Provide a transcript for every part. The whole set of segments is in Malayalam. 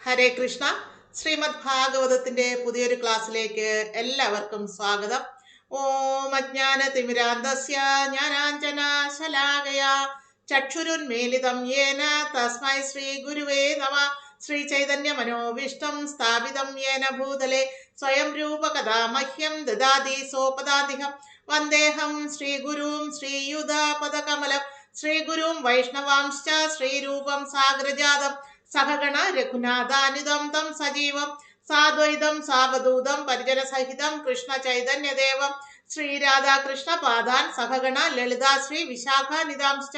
ഹരേ കൃഷ്ണ. ശ്രീമദ് ഭാഗവതത്തിന്റെ പുതിയൊരു ക്ലാസ്സിലേക്ക് എല്ലാവർക്കും സ്വാഗതം. ഓം അജ്ഞാന തിമിരാന്തസ്യ ജ്ഞാനാഞ്ജന ശലാകയ ചക്ഷുരുന്മീലിതം യേന തസ്മൈ ശ്രീ ഗുരുവേ നമ. ശ്രീ ചൈതന്യ മനോവിഷ്ടം സ്ഥാപിതം യേന ഭൂതലെ സ്വയം രൂപകഥാ മഹ്യം ദദാതി സോപദാതിഹം വന്ദേഹം ശ്രീ ഗുരും ശ്രീയുതാപദകമലം ശ്രീ ഗുരും വൈഷ്ണവാംശ്ച ശ്രീരൂപം സാഗ്രജാതം സഹഗണ രഘുനാഥാനിതം തം സജീവം സാദ്വൈതം സാവധൂതം പരിജന സഹിതം കൃഷ്ണ ചൈതന്യദേവം ശ്രീരാധാകൃഷ്ണ പാദാൻ സഹഗണ ലളിതാ ശ്രീ വിശാഖാനിതാംശ്ച.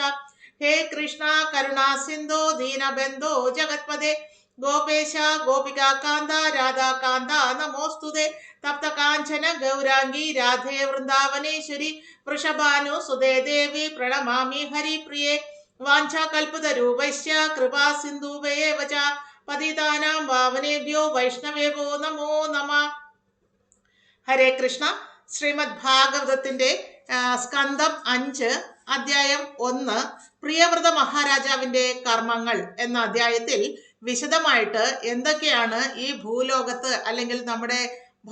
ഹേ കൃഷ്ണ കരുണാ സിന്ധോ ദീനബന്ധോ ജഗത്പദേ ഗോപേശ ഗോപികാന്ത രാധാകാന്ത നമോസ്തുതേ. തപ്ത കാഞ്ചന ഗൗരാംഗി രാധേ വൃന്ദാവനേശ്വരി വൃഷഭാനു സുതേ ദേവി പ്രണമാമി ഹരിപ്രിയേ. വാഞ്ചാകൽപതരൂപൈശ്ച കൃപാ സിന്ധുവേവ ച പതിതാനാം പാവനേഭ്യോ വൈഷ്ണവേവോ നമോ നമഃ. ഹരേ കൃഷ്ണ. ശ്രീമദ് ഭാഗവതത്തിന്റെ സ്കന്ധം 5 അധ്യായം 1 പ്രിയവ്രത മഹാരാജാവിന്റെ കർമ്മങ്ങൾ എന്ന അധ്യായത്തിൽ വിശദമായിട്ട് എന്തൊക്കെയാണ് ഈ ഭൂലോകത്ത് അല്ലെങ്കിൽ നമ്മുടെ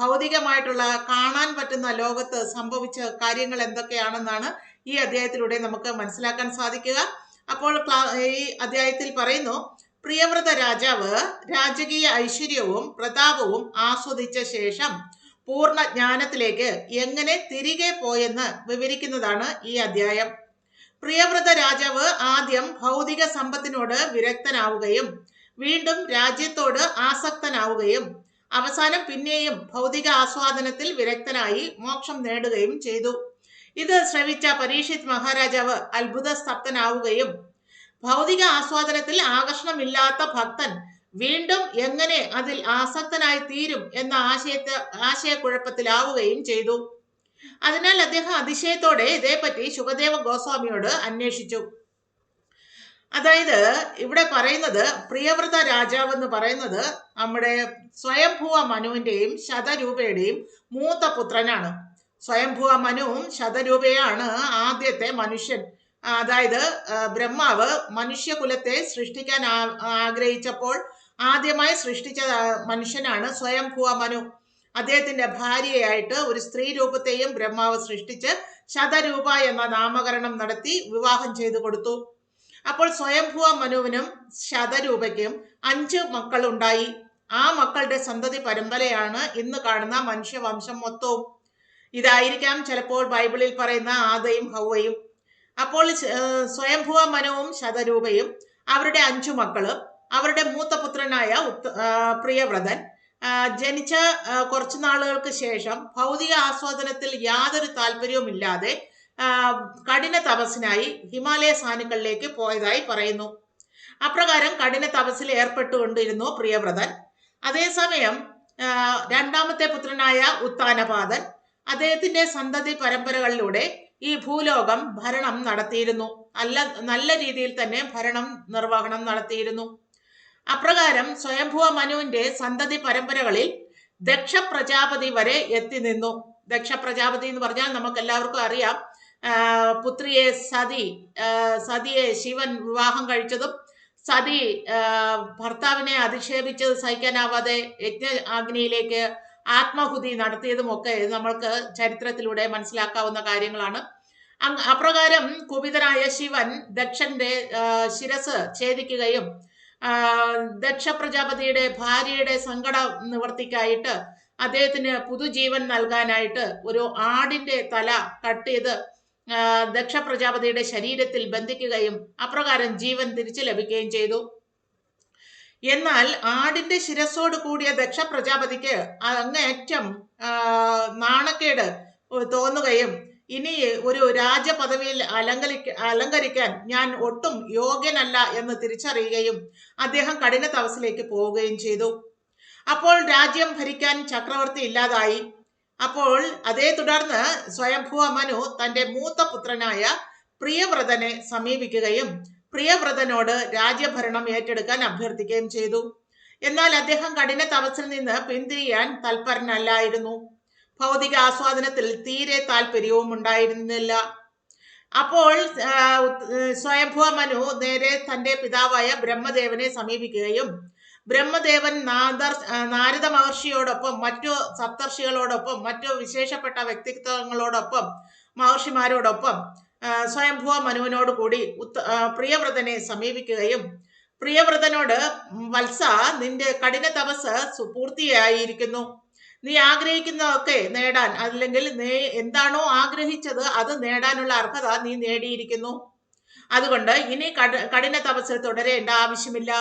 ഭൗതികമായിട്ടുള്ള കാണാൻ പറ്റുന്ന ലോകത്ത് സംഭവിച്ച കാര്യങ്ങൾ എന്തൊക്കെയാണെന്നാണ് ഈ അധ്യായത്തിലൂടെ നമുക്ക് മനസ്സിലാക്കാൻ സാധിക്കുക. അപ്പോൾ ഈ അധ്യായത്തിൽ പറയുന്നു, പ്രിയവ്രത രാജാവ് രാജകീയ ഐശ്വര്യവും പ്രതാപവും ആസ്വദിച്ച ശേഷം പൂർണ്ണ ജ്ഞാനത്തിലേക്ക് എങ്ങനെ തിരികെ പോയെന്ന് വിവരിക്കുന്നതാണ് ഈ അധ്യായം. പ്രിയവ്രത രാജാവ് ആദ്യം ഭൗതിക സമ്പത്തിനോട് വിരക്തനാവുകയും വീണ്ടും രാജ്യത്തോട് ആസക്തനാവുകയും അവസാനം പിന്നെയും ഭൗതിക ആസ്വാദനത്തിൽ വിരക്തനായി മോക്ഷം നേടുകയും ചെയ്തു. ഇത് ശ്രവിച്ച പരീക്ഷിത് മഹാരാജാവ് അത്ഭുത സ്തബ്ധനാവുകയും ഭൗതിക ആസ്വാദനത്തിൽ ആകർഷണമില്ലാത്ത ഭക്തൻ വീണ്ടും എങ്ങനെ അതിൽ ആസക്തനായി തീരും എന്ന ആശയക്കുഴപ്പത്തിലാവുകയും ചെയ്തു. അതിനാൽ അദ്ദേഹം അതിശയത്തോടെ ഇതേപ്പറ്റി ശുകദേവ ഗോസ്വാമിയോട് അന്വേഷിച്ചു. അതായത് ഇവിടെ പറയുന്നത് പ്രിയവ്രത രാജാവ് എന്ന് പറയുന്നത് നമ്മുടെ സ്വയംഭുവ മനുവിന്റെയും ശതരൂപയുടെയും മൂത്ത പുത്രനാണ്. സ്വയംഭുവ മനുവും ശതരൂപയാണ് ആദ്യത്തെ മനുഷ്യൻ. അതായത് ബ്രഹ്മാവ് മനുഷ്യകുലത്തെ സൃഷ്ടിക്കാൻ ആഗ്രഹിച്ചപ്പോൾ ആദ്യമായി സൃഷ്ടിച്ച മനുഷ്യനാണ് സ്വയംഭുവ മനു. അദ്ദേഹത്തിന്റെ ഭാര്യയായിട്ട് ഒരു സ്ത്രീ രൂപത്തെയും ബ്രഹ്മാവ് സൃഷ്ടിച്ച് ശതരൂപ എന്ന നാമകരണം നടത്തി വിവാഹം ചെയ്തു കൊടുത്തു. അപ്പോൾ സ്വയംഭുവ മനുവിനും ശതരൂപയ്ക്കും 5 മക്കളുണ്ടായി. ആ മക്കളുടെ സന്തതി പരമ്പരയാണ് ഇന്ന് കാണുന്ന മനുഷ്യവംശം മൊത്തവും. ഇതായിരിക്കാം ചിലപ്പോൾ ബൈബിളിൽ പറയുന്ന ആദയും ഹൗവയും. അപ്പോൾ സ്വയംഭുവ മനുവും ശതരൂപയും അവരുടെ 5 മക്കളും അവരുടെ മൂത്ത പുത്രനായ പ്രിയവ്രതൻ ജനിച്ച കുറച്ചു നാളുകൾക്ക് ശേഷം ഭൗതിക ആസ്വാദനത്തിൽ യാതൊരു താല്പര്യവുമില്ലാതെ കഠിന തപസ്സിനായി ഹിമാലയ സാനുക്കളിലേക്ക് പോയതായി പറയുന്നു. അപ്രകാരം കഠിന തപസ്സിൽ ഏർപ്പെട്ടുകൊണ്ടിരുന്നു പ്രിയവ്രതൻ. അതേസമയം രണ്ടാമത്തെ പുത്രനായ ഉത്താനപാദൻ അദ്ദേഹത്തിന്റെ സന്തതി പരമ്പരകളിലൂടെ ഈ ഭൂലോകം ഭരണം നടത്തിയിരുന്നു. നല്ല രീതിയിൽ തന്നെ നിർവഹണം നടത്തിയിരുന്നു. അപ്രകാരം സ്വയംഭുവ മനുവിന്റെ സന്തതി പരമ്പരകളിൽ ദക്ഷ പ്രജാപതി വരെ എത്തി നിന്നു. ദക്ഷ പ്രജാപതി എന്ന് പറഞ്ഞാൽ നമുക്ക് എല്ലാവർക്കും അറിയാം, പുത്രിയെ സതിയെ ശിവൻ വിവാഹം കഴിച്ചതും സതി ഭർത്താവിനെ അധിക്ഷേപിച്ചത് സഹിക്കാനാവാതെ യജ്ഞ അഗ്നിയിലേക്ക് ആത്മാഹുതി നടത്തിയതുമൊക്കെ നമ്മൾക്ക് ചരിത്രത്തിലൂടെ മനസ്സിലാക്കാവുന്ന കാര്യങ്ങളാണ്. അപ്രകാരം കുപിതനായ ശിവൻ ദക്ഷന്റെ ശിരസ് ഛേദിക്കുകയും ദക്ഷ പ്രജാപതിയുടെ ഭാര്യയുടെ സങ്കട നിവർത്തിക്കായിട്ട് അദ്ദേഹത്തിന് പുതുജീവൻ നൽകാനായിട്ട് ഒരു ആടിന്റെ തല കട്ട് ചെയ്ത് ദക്ഷ പ്രജാപതിയുടെ ശരീരത്തിൽ ബന്ധിക്കുകയും അപ്രകാരം ജീവൻ തിരിച്ചു ലഭിക്കുകയും ചെയ്തു. എന്നാൽ ആടിന്റെ ശിരസോട് കൂടിയ ദക്ഷ പ്രജാപതിക്ക് അങ്ങേയറ്റം നാണക്കേട് തോന്നുകയും ഇനി ഒരു രാജപദവിയിൽ അലങ്കരിക്കാൻ ഞാൻ ഒട്ടും യോഗ്യനല്ല എന്ന് തിരിച്ചറിയുകയും അദ്ദേഹം കഠിന തപസ്സിലേക്ക് പോവുകയും ചെയ്തു. അപ്പോൾ രാജ്യം ഭരിക്കാൻ ചക്രവർത്തി ഇല്ലാതായി. അപ്പോൾ അതേ തുടർന്ന് സ്വയംഭുവ മനു തന്റെ മൂത്ത പുത്രനായ പ്രിയവ്രതനെ സമീപിക്കുകയും പ്രിയവ്രതനോട് രാജ്യഭരണം ഏറ്റെടുക്കാൻ അഭ്യർത്ഥിക്കുകയും ചെയ്തു. എന്നാൽ അദ്ദേഹം കഠിന തപസ്സിൽ നിന്ന് പിന്തിരിയാൻ തൽപരനല്ലായിരുന്നു. ഭൗതിക ആസ്വാദനത്തിൽ തീരെ താല്പര്യവും ഉണ്ടായിരുന്നില്ല. അപ്പോൾ സ്വയംഭുവ മനു നേരെ തന്റെ പിതാവായ ബ്രഹ്മദേവനെ സമീപിക്കുകയും ബ്രഹ്മദേവൻ നാരദ മഹർഷിയോടൊപ്പം മറ്റു സപ്തർഷികളോടൊപ്പം മറ്റു വിശേഷപ്പെട്ട വ്യക്തിത്വങ്ങളോടൊപ്പം മഹർഷിമാരോടൊപ്പം സ്വയംഭുവ മനുവിനോട് കൂടി പ്രിയവ്രതനെ സമീപിക്കുകയും പ്രിയവ്രതനോട്, വത്സ, നിന്റെ കഠിന തപസ് പൂർത്തിയായിരിക്കുന്നു. നീ ആഗ്രഹിക്കുന്നതൊക്കെ നേടാൻ, അല്ലെങ്കിൽ നീ എന്താണോ ആഗ്രഹിച്ചത് അത് നേടാനുള്ള അർഹത നീ നേടിയിരിക്കുന്നു. അതുകൊണ്ട് ഇനി കഠിന തപസ് തുടരേണ്ട ആവശ്യമില്ല.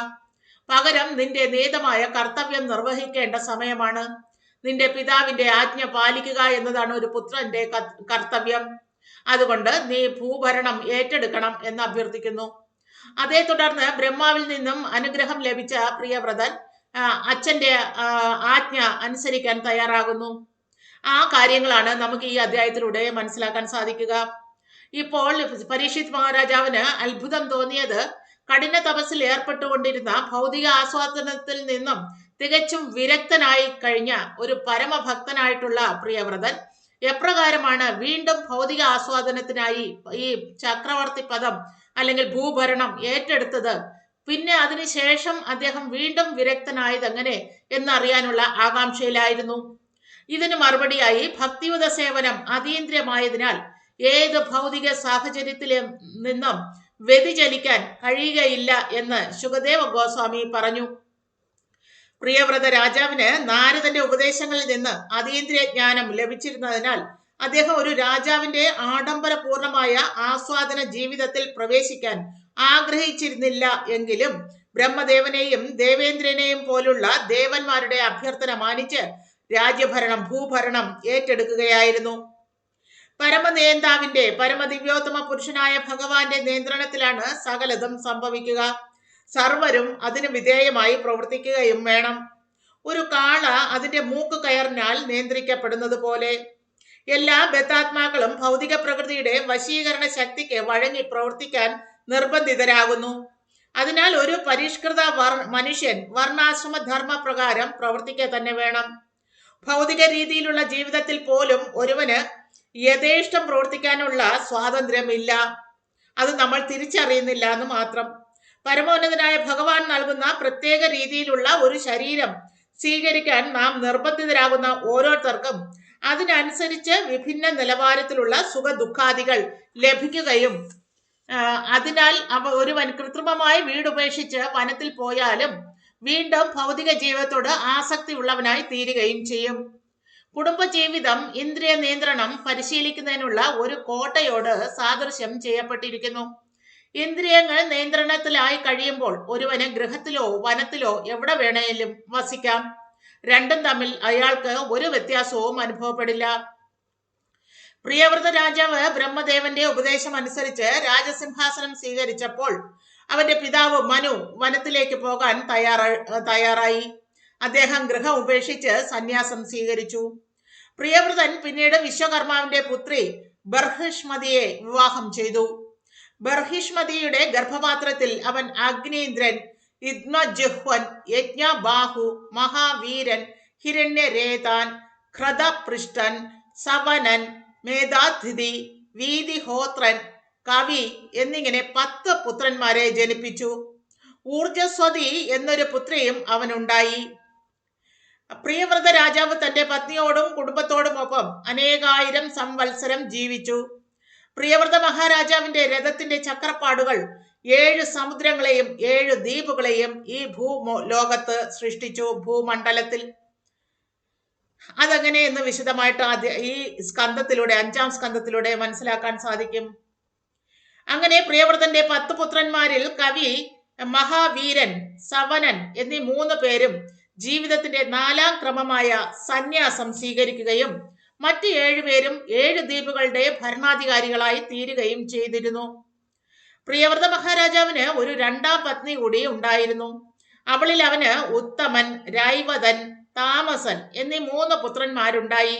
പകരം നിന്റെ നിയതമായ കർത്തവ്യം നിർവഹിക്കേണ്ട സമയമാണ്. നിന്റെ പിതാവിന്റെ ആജ്ഞ പാലിക്കുക എന്നതാണ് ഒരു പുത്രന്റെ കർത്തവ്യം. അതുകൊണ്ട് നീ ഭൂഭരണം ഏറ്റെടുക്കണം എന്ന് അഭ്യർത്ഥിക്കുന്നു. അതേ തുടർന്ന് ബ്രഹ്മാവിൽ നിന്നും അനുഗ്രഹം ലഭിച്ച പ്രിയവ്രതൻ അച്ഛന്റെ ആജ്ഞ അനുസരിക്കാൻ തയ്യാറാകുന്നു. ആ കാര്യങ്ങളാണ് നമുക്ക് ഈ അധ്യായത്തിലൂടെ മനസ്സിലാക്കാൻ സാധിക്കുക. ഇപ്പോൾ പരീക്ഷിത് മഹാരാജാവിന് അത്ഭുതം തോന്നിയത് കഠിന തപസ്സിൽ ഏർപ്പെട്ടുകൊണ്ടിരുന്ന ഭൗതിക ആസ്വാദനത്തിൽ നിന്നും തികച്ചും വിരക്തനായി കഴിഞ്ഞ ഒരു പരമഭക്തനായിട്ടുള്ള പ്രിയവ്രതൻ എപ്രകാരമാണ് വീണ്ടും ഭൗതിക ആസ്വാദനത്തിനായി ഈ ചക്രവർത്തി പദം അല്ലെങ്കിൽ ഭൂഭരണം ഏറ്റെടുത്തത്, പിന്നെ അതിനുശേഷം അദ്ദേഹം വീണ്ടും വിരക്തനായത് എങ്ങനെ എന്നറിയാനുള്ള ആകാംക്ഷയിലായിരുന്നു. ഇതിന് മറുപടിയായി ഭക്തിയുത സേവനം അതീന്ദ്രിയമായതിനാൽ ഏത് ഭൗതിക സാഹചര്യത്തിലും നിന്നും വ്യതിചലിക്കാൻ കഴിയുകയില്ല എന്ന് ശുകദേവ ഗോസ്വാമി പറഞ്ഞു. പ്രിയവ്രത രാജാവിന് നാരദന്റെ ഉപദേശങ്ങളിൽ നിന്ന് അതീന്ദ്രിയ ജ്ഞാനം ലഭിച്ചിരുന്നതിനാൽ അദ്ദേഹം ഒരു രാജാവിന്റെ ആഡംബരപൂർണമായ ആസ്വാദന ജീവിതത്തിൽ പ്രവേശിക്കാൻ ആഗ്രഹിച്ചിരുന്നില്ല. എങ്കിലും ബ്രഹ്മദേവനെയും ദേവേന്ദ്രനെയും പോലുള്ള ദേവന്മാരുടെ അഭ്യർത്ഥന മാനിച്ച് രാജ്യഭരണം, ഭൂഭരണം ഏറ്റെടുക്കുകയായിരുന്നു. പരമനേതാവിന്റെ, പരമദിവ്യോത്തമ പുരുഷനായ ഭഗവാന്റെ നിയന്ത്രണത്തിലാണ് സകലതും സംഭവിക്കുക. സർവരും അതിന് വിധേയമായി പ്രവർത്തിക്കുകയും വേണം. ഒരു കാള അതിന്റെ മൂക്ക് കയറിനാൽ നിയന്ത്രിക്കപ്പെടുന്നത് പോലെ എല്ലാ ബദ്ധാത്മാക്കളും ഭൗതിക പ്രകൃതിയുടെ വശീകരണ ശക്തിക്ക് വഴങ്ങി പ്രവർത്തിക്കാൻ നിർബന്ധിതരാകുന്നു. അതിനാൽ ഒരു പരിഷ്കൃത മനുഷ്യൻ വർണ്ണാശ്രമ ധർമ്മ പ്രകാരം പ്രവർത്തിക്കുക തന്നെ വേണം. ഭൗതിക രീതിയിലുള്ള ജീവിതത്തിൽ പോലും ഒരുവന് യഥേഷ്ടം പ്രവർത്തിക്കാനുള്ള സ്വാതന്ത്ര്യമില്ല. അത് നമ്മൾ തിരിച്ചറിയുന്നില്ല എന്ന് മാത്രം. പരമോന്നതനായ ഭഗവാൻ നൽകുന്ന പ്രത്യേക രീതിയിലുള്ള ഒരു ശരീരം സ്വീകരിക്കാൻ നാം നിർബന്ധിതരാകുന്ന ഓരോരുത്തർക്കും അതിനനുസരിച്ച് വിഭിന്ന നിലവാരത്തിലുള്ള സുഖ ദുഃഖാദികൾ ലഭിക്കുകയും അതിനാൽ ഒരുവൻ കൃത്രിമമായി വീടുപേക്ഷിച്ച് വനത്തിൽ പോയാലും വീണ്ടും ഭൗതിക ജീവിതത്തോട് ആസക്തി ഉള്ളവനായി തീരുകയും ചെയ്യും. കുടുംബജീവിതം ഇന്ദ്രിയ നിയന്ത്രണം പരിശീലിക്കുന്നതിനുള്ള ഒരു കോട്ടയോട് സാദൃശ്യം ചെയ്യപ്പെട്ടിരിക്കുന്നു. ഇന്ദ്രിയങ്ങൾ നിയന്ത്രണത്തിലായി കഴിയുമ്പോൾ ഒരുവന് ഗൃഹത്തിലോ വനത്തിലോ എവിടെ വേണേലും വസിക്കാം. രണ്ടും തമ്മിൽ അയാൾക്ക് ഒരു വ്യത്യാസവും അനുഭവപ്പെടില്ല. പ്രിയവ്രത രാജാവ് ബ്രഹ്മദേവന്റെ ഉപദേശം അനുസരിച്ച് രാജസിംഹാസനം സ്വീകരിച്ചപ്പോൾ അവന്റെ പിതാവ് മനു വനത്തിലേക്ക് പോകാൻ തയ്യാറായി. അദ്ദേഹം ഗൃഹം ഉപേക്ഷിച്ച് സന്യാസം സ്വീകരിച്ചു. പ്രിയവ്രതൻ പിന്നീട് വിശ്വകർമാവിന്റെ പുത്രി ബർഹിഷ്മതിയെ വിവാഹം ചെയ്തു. ബർഹിഷ്മതിയുടെ ഗർഭപാത്രത്തിൽ അവൻ അഗ്നീന്ദ്രൻ, യുഗ്മജിഹ്വൻ, യജ്ഞബാഹു, മഹാവീരൻ, ഹിരണ്യരേതാൻ, ഖ്രദപൃഷ്ടൻ, സവനൻ, മേധാതിഥി, വീതിഹോത്രൻ, കവി എന്നിങ്ങനെ 10 പുത്രന്മാരെ ജനിപ്പിച്ചു. ഊർജസ്വതി എന്നൊരു പുത്രിയും അവനുണ്ടായി. പ്രിയവ്രത രാജാവ് തന്റെ പത്നിയോടും കുടുംബത്തോടുമൊപ്പം അനേകായിരം സംവത്സരം ജീവിച്ചു. പ്രിയവ്രത മഹാരാജാവിന്റെ രഥത്തിന്റെ ചക്രപ്പാടുകൾ 7 സമുദ്രങ്ങളെയും 7 ദ്വീപുകളെയും ഈ ലോകത്ത് സൃഷ്ടിച്ചു. ഭൂമണ്ഡലത്തിൽ അതെങ്ങനെ എന്ന് വിശദമായിട്ട് ഈ സ്കന്ധത്തിലൂടെ, 5-ാം സ്കന്ധത്തിലൂടെ മനസ്സിലാക്കാൻ സാധിക്കും. അങ്ങനെ പ്രിയവ്രതന്റെ 10 പുത്രന്മാരിൽ കവി, മഹാവീരൻ, സവനൻ എന്നീ 3 പേരും ജീവിതത്തിന്റെ 4-ാം ക്രമമായ സന്യാസം സ്വീകരിക്കുകയും മറ്റ് 7 പേരും 7 ദ്വീപുകളുടെ ഭരണാധികാരികളായി തീരുകയും ചെയ്തിരുന്നു. പ്രിയവ്രത മഹാരാജാവിന് ഒരു 2-ാം പത്നി കൂടി ഉണ്ടായിരുന്നു. അവളിൽ അവന് ഉത്തമൻ, രൈവതൻ, താമസൻ എന്നീ 3 പുത്രന്മാരുണ്ടായി.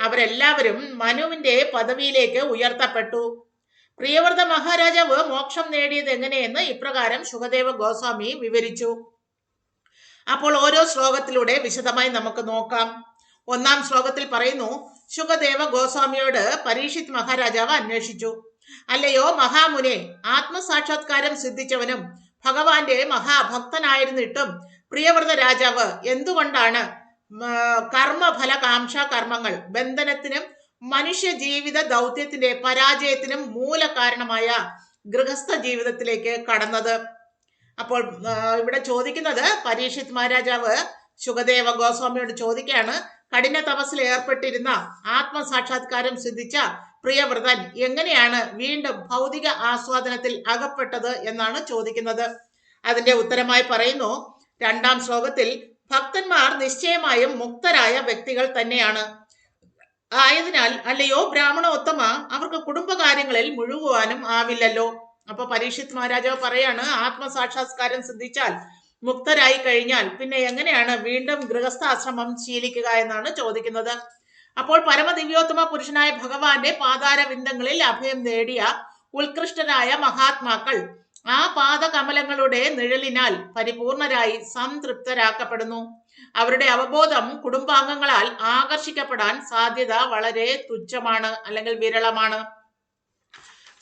അവരെല്ലാവരും മനുവിന്റെ പദവിയിലേക്ക് ഉയർത്തപ്പെട്ടു. പ്രിയവ്രത മഹാരാജാവ് മോക്ഷം നേടിയത് എങ്ങനെയെന്ന് ഇപ്രകാരം ശുകദേവ ഗോസ്വാമി വിവരിച്ചു. അപ്പോൾ ഓരോ ശ്ലോകത്തിലൂടെ വിശദമായി നമുക്ക് നോക്കാം. 1-ാം ശ്ലോകത്തിൽ പറയുന്നു, ശുകദേവ ഗോസ്വാമിയോട് പരീക്ഷിത് മഹാരാജാവ് അന്വേഷിച്ചു, അല്ലയോ മഹാമുനെ, ആത്മസാക്ഷാത്കാരം സിദ്ധിച്ചവനും ഭഗവാന്റെ മഹാഭക്തനായിരുന്നിട്ടും പ്രിയവ്രത രാജാവ് എന്തുകൊണ്ടാണ് കർമ്മഫലകാംക്ഷ കർമ്മങ്ങൾ ബന്ധനത്തിനും മനുഷ്യ ജീവിത ദൗത്യത്തിന്റെ പരാജയത്തിനും മൂലകാരണമായ ഗൃഹസ്ഥ ജീവിതത്തിലേക്ക് കടന്നത്? അപ്പോൾ ഇവിടെ ചോദിക്കുന്നത് പരീക്ഷിത് മഹാരാജാവ് ശുകദേവ ഗോസ്വാമിയോട് ചോദിക്കുകയാണ്, കഠിന തപസ്സിൽ ഏർപ്പെട്ടിരുന്ന ആത്മസാക്ഷാത്കാരം സിദ്ധിച്ച പ്രിയവ്രതൻ എങ്ങനെയാണ് വീണ്ടും ഭൗതിക ആസ്വാദനത്തിൽ അകപ്പെട്ടത് എന്നാണ് ചോദിക്കുന്നത്. അതിന്റെ ഉത്തരമായി പറയുന്നു 2-ാം ശ്ലോകത്തിൽ, ഭക്തന്മാർ നിശ്ചയമായും മുക്തരായ വ്യക്തികൾ തന്നെയാണ്. ആയതിനാൽ അല്ലയോ ബ്രാഹ്മണോത്തമ, അവർക്ക് കുടുംബകാര്യങ്ങളിൽ മുഴുകുവാനും ആവില്ലല്ലോ. അപ്പൊ പരീക്ഷിത് മഹാരാജാവ് പറയാണ്, ആത്മസാക്ഷാത്കാരം സിദ്ധിച്ചാൽ മുക്തരായി കഴിഞ്ഞാൽ പിന്നെ എങ്ങനെയാണ് വീണ്ടും ഗൃഹസ്ഥാശ്രമം ശീലിക്കുക എന്നാണ് ചോദിക്കുന്നത്. അപ്പോൾ പരമദിവ്യോത്തമ പുരുഷനായ ഭഗവാന്റെ പാതാരവിന്ദങ്ങളിൽ അഭയം നേടിയ ഉത്കൃഷ്ടരായ മഹാത്മാക്കൾ ആ പാദകമലങ്ങളുടെ നിഴലിനാൽ പരിപൂർണരായി സംതൃപ്തരാക്കപ്പെടുന്നു. അവരുടെ അവബോധം കുടുംബാംഗങ്ങളാൽ ആകർഷിക്കപ്പെടാൻ സാധ്യത വളരെ തുച്ഛമാണ്, അല്ലെങ്കിൽ വിരളമാണ്.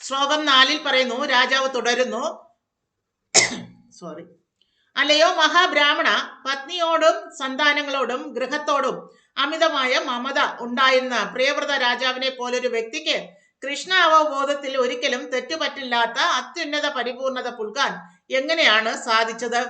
ശ്ലോകം 4 പറയുന്നു, രാജാവ് തുടരുന്നു, അല്ലയോ മഹാബ്രാഹ്മണ, പത്നിയോടും സന്താനങ്ങളോടും ഗൃഹത്തോടും അമിതമായ മമത ഉണ്ടായിരുന്ന പ്രിയവ്രത രാജാവിനെ പോലൊരു വ്യക്തിക്ക് കൃഷ്ണ അവബോധത്തിൽ ഒരിക്കലും തെറ്റുപറ്റില്ലാത്ത അത്യുന്നത പരിപൂർണത പുൽകാൻ എങ്ങനെയാണ് സാധിച്ചത്?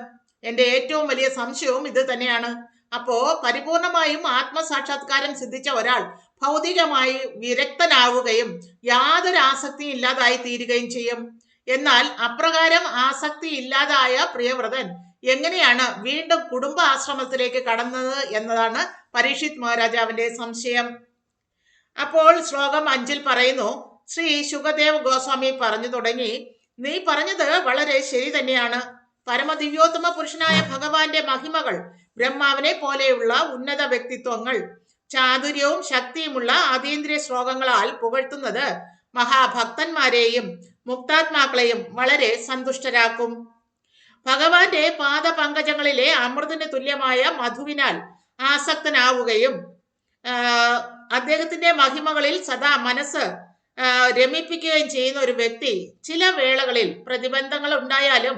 എന്റെ ഏറ്റവും വലിയ സംശയവും ഇത് തന്നെയാണ്. അപ്പോ പരിപൂർണമായും ആത്മസാക്ഷാത്കാരം സിദ്ധിച്ച ഒരാൾ ഭൗതികമായി വിരക്തനാവുകയും യാതൊരു ആസക്തിയും ഇല്ലാതായി തീരുകയും ചെയ്യും. എന്നാൽ അപ്രകാരം ആസക്തി ഇല്ലാതായ പ്രിയവ്രതൻ എങ്ങനെയാണ് വീണ്ടും കുടുംബ ആശ്രമത്തിലേക്ക് കടന്നത് എന്നതാണ് പരീക്ഷിത് മഹാരാജാവിന്റെ സംശയം. അപ്പോൾ ശ്ലോകം 5 പറയുന്നു, ശ്രീ ശുകദേവ് ഗോസ്വാമി പറഞ്ഞു തുടങ്ങി, നീ പറഞ്ഞത് വളരെ ശരി തന്നെയാണ്. പരമദിവ്യോത്തമ പുരുഷനായ ഭഗവാന്റെ മഹിമകൾ, ബ്രഹ്മാവിനെ പോലെയുള്ള ഉന്നത വ്യക്തിത്വങ്ങൾ, ചാതുര്യവും ശക്തിയുമുള്ള അതീന്ദ്രിയ ശ്ലോകങ്ങളാൽ പുകഴ്ത്തുന്നത് മഹാഭക്തന്മാരെയും മുക്താത്മാക്കളെയും വളരെ സന്തുഷ്ടരാക്കും. ഭഗവാന്റെ പാദപങ്കജങ്ങളിലെ അമൃതിന് തുല്യമായ മധുവിനാൽ ആസക്തനാവുകയും അദ്ദേഹത്തിന്റെ മഹിമകളിൽ സദാ മനസ്സ് രമിപ്പിക്കുകയും ചെയ്യുന്ന ഒരു വ്യക്തി ചില വേളകളിൽ പ്രതിബന്ധങ്ങൾ ഉണ്ടായാലും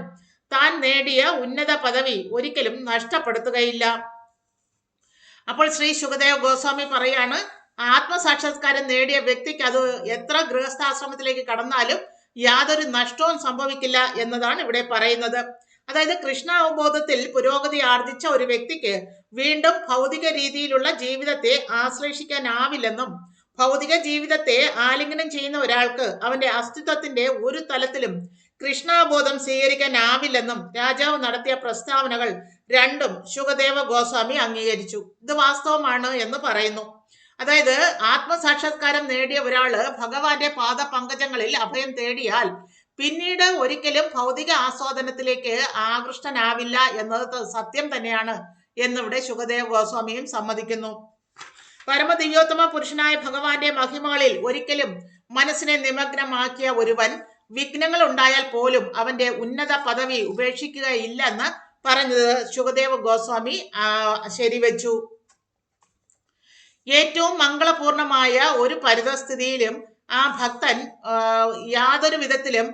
താൻ നേടിയ ഉന്നത പദവി ഒരിക്കലും നഷ്ടപ്പെടുത്തുകയില്ല. അപ്പോൾ ശ്രീ ശുകദേവ് ഗോസ്വാമി പറയാണ്, ആത്മസാക്ഷാത്കാരം നേടിയ വ്യക്തിക്ക് അത് എത്ര ഗൃഹസ്ഥാശ്രമത്തിലേക്ക് കടന്നാലും യാതൊരു നഷ്ടവും സംഭവിക്കില്ല എന്നതാണ് ഇവിടെ പറയുന്നത്. അതായത് കൃഷ്ണ അവബോധത്തിൽ പുരോഗതി ആർജിച്ച ഒരു വ്യക്തിക്ക് വീണ്ടും ഭൗതിക രീതിയിലുള്ള ജീവിതത്തെ ആശ്ലേഷിക്കാനാവില്ലെന്നും ഭൗതിക ജീവിതത്തെ ആലിംഗനം ചെയ്യുന്ന ഒരാൾക്ക് അവന്റെ അസ്തിത്വത്തിന്റെ ഒരു തലത്തിലും കൃഷ്ണാബോധം സ്വീകരിക്കാനാവില്ലെന്നും രാജാവ് നടത്തിയ പ്രസ്താവനകൾ രണ്ടും ശുകദേവ ഗോസ്വാമി അംഗീകരിച്ചു. ഇത് വാസ്തവമാണ് എന്ന് പറയുന്നു. അതായത് ആത്മസാക്ഷാത്കാരം നേടിയ ഒരാള് ഭഗവാന്റെ പാദപങ്കജങ്ങളിൽ അഭയം തേടിയാൽ പിന്നീട് ഒരിക്കലും ഭൗതിക ആസ്വാദനത്തിലേക്ക് ആകൃഷ്ടനാവില്ല എന്നത് സത്യം തന്നെയാണ് എന്നിവിടെ ശുകദേവ് ഗോസ്വാമിയും സമ്മതിക്കുന്നു. പരമദിവ്യോത്തമ പുരുഷനായ ഭഗവാന്റെ മഹിമകളിൽ ഒരിക്കലും മനസ്സിനെ നിമഗ്നമാക്കിയ ഒരുവൻ വിഘ്നങ്ങൾ ഉണ്ടായാൽ പോലും അവന്റെ ഉന്നത പദവി ഉപേക്ഷിക്കുകയില്ലെന്ന് പറഞ്ഞത് ശുകദേവ് ഗോസ്വാമി ശരിവെച്ചു. ഏറ്റവും മംഗളപൂർണമായ ഒരു പരിതസ്ഥിതിയിലും ആ ഭക്തൻ യാതൊരു വിധത്തിലും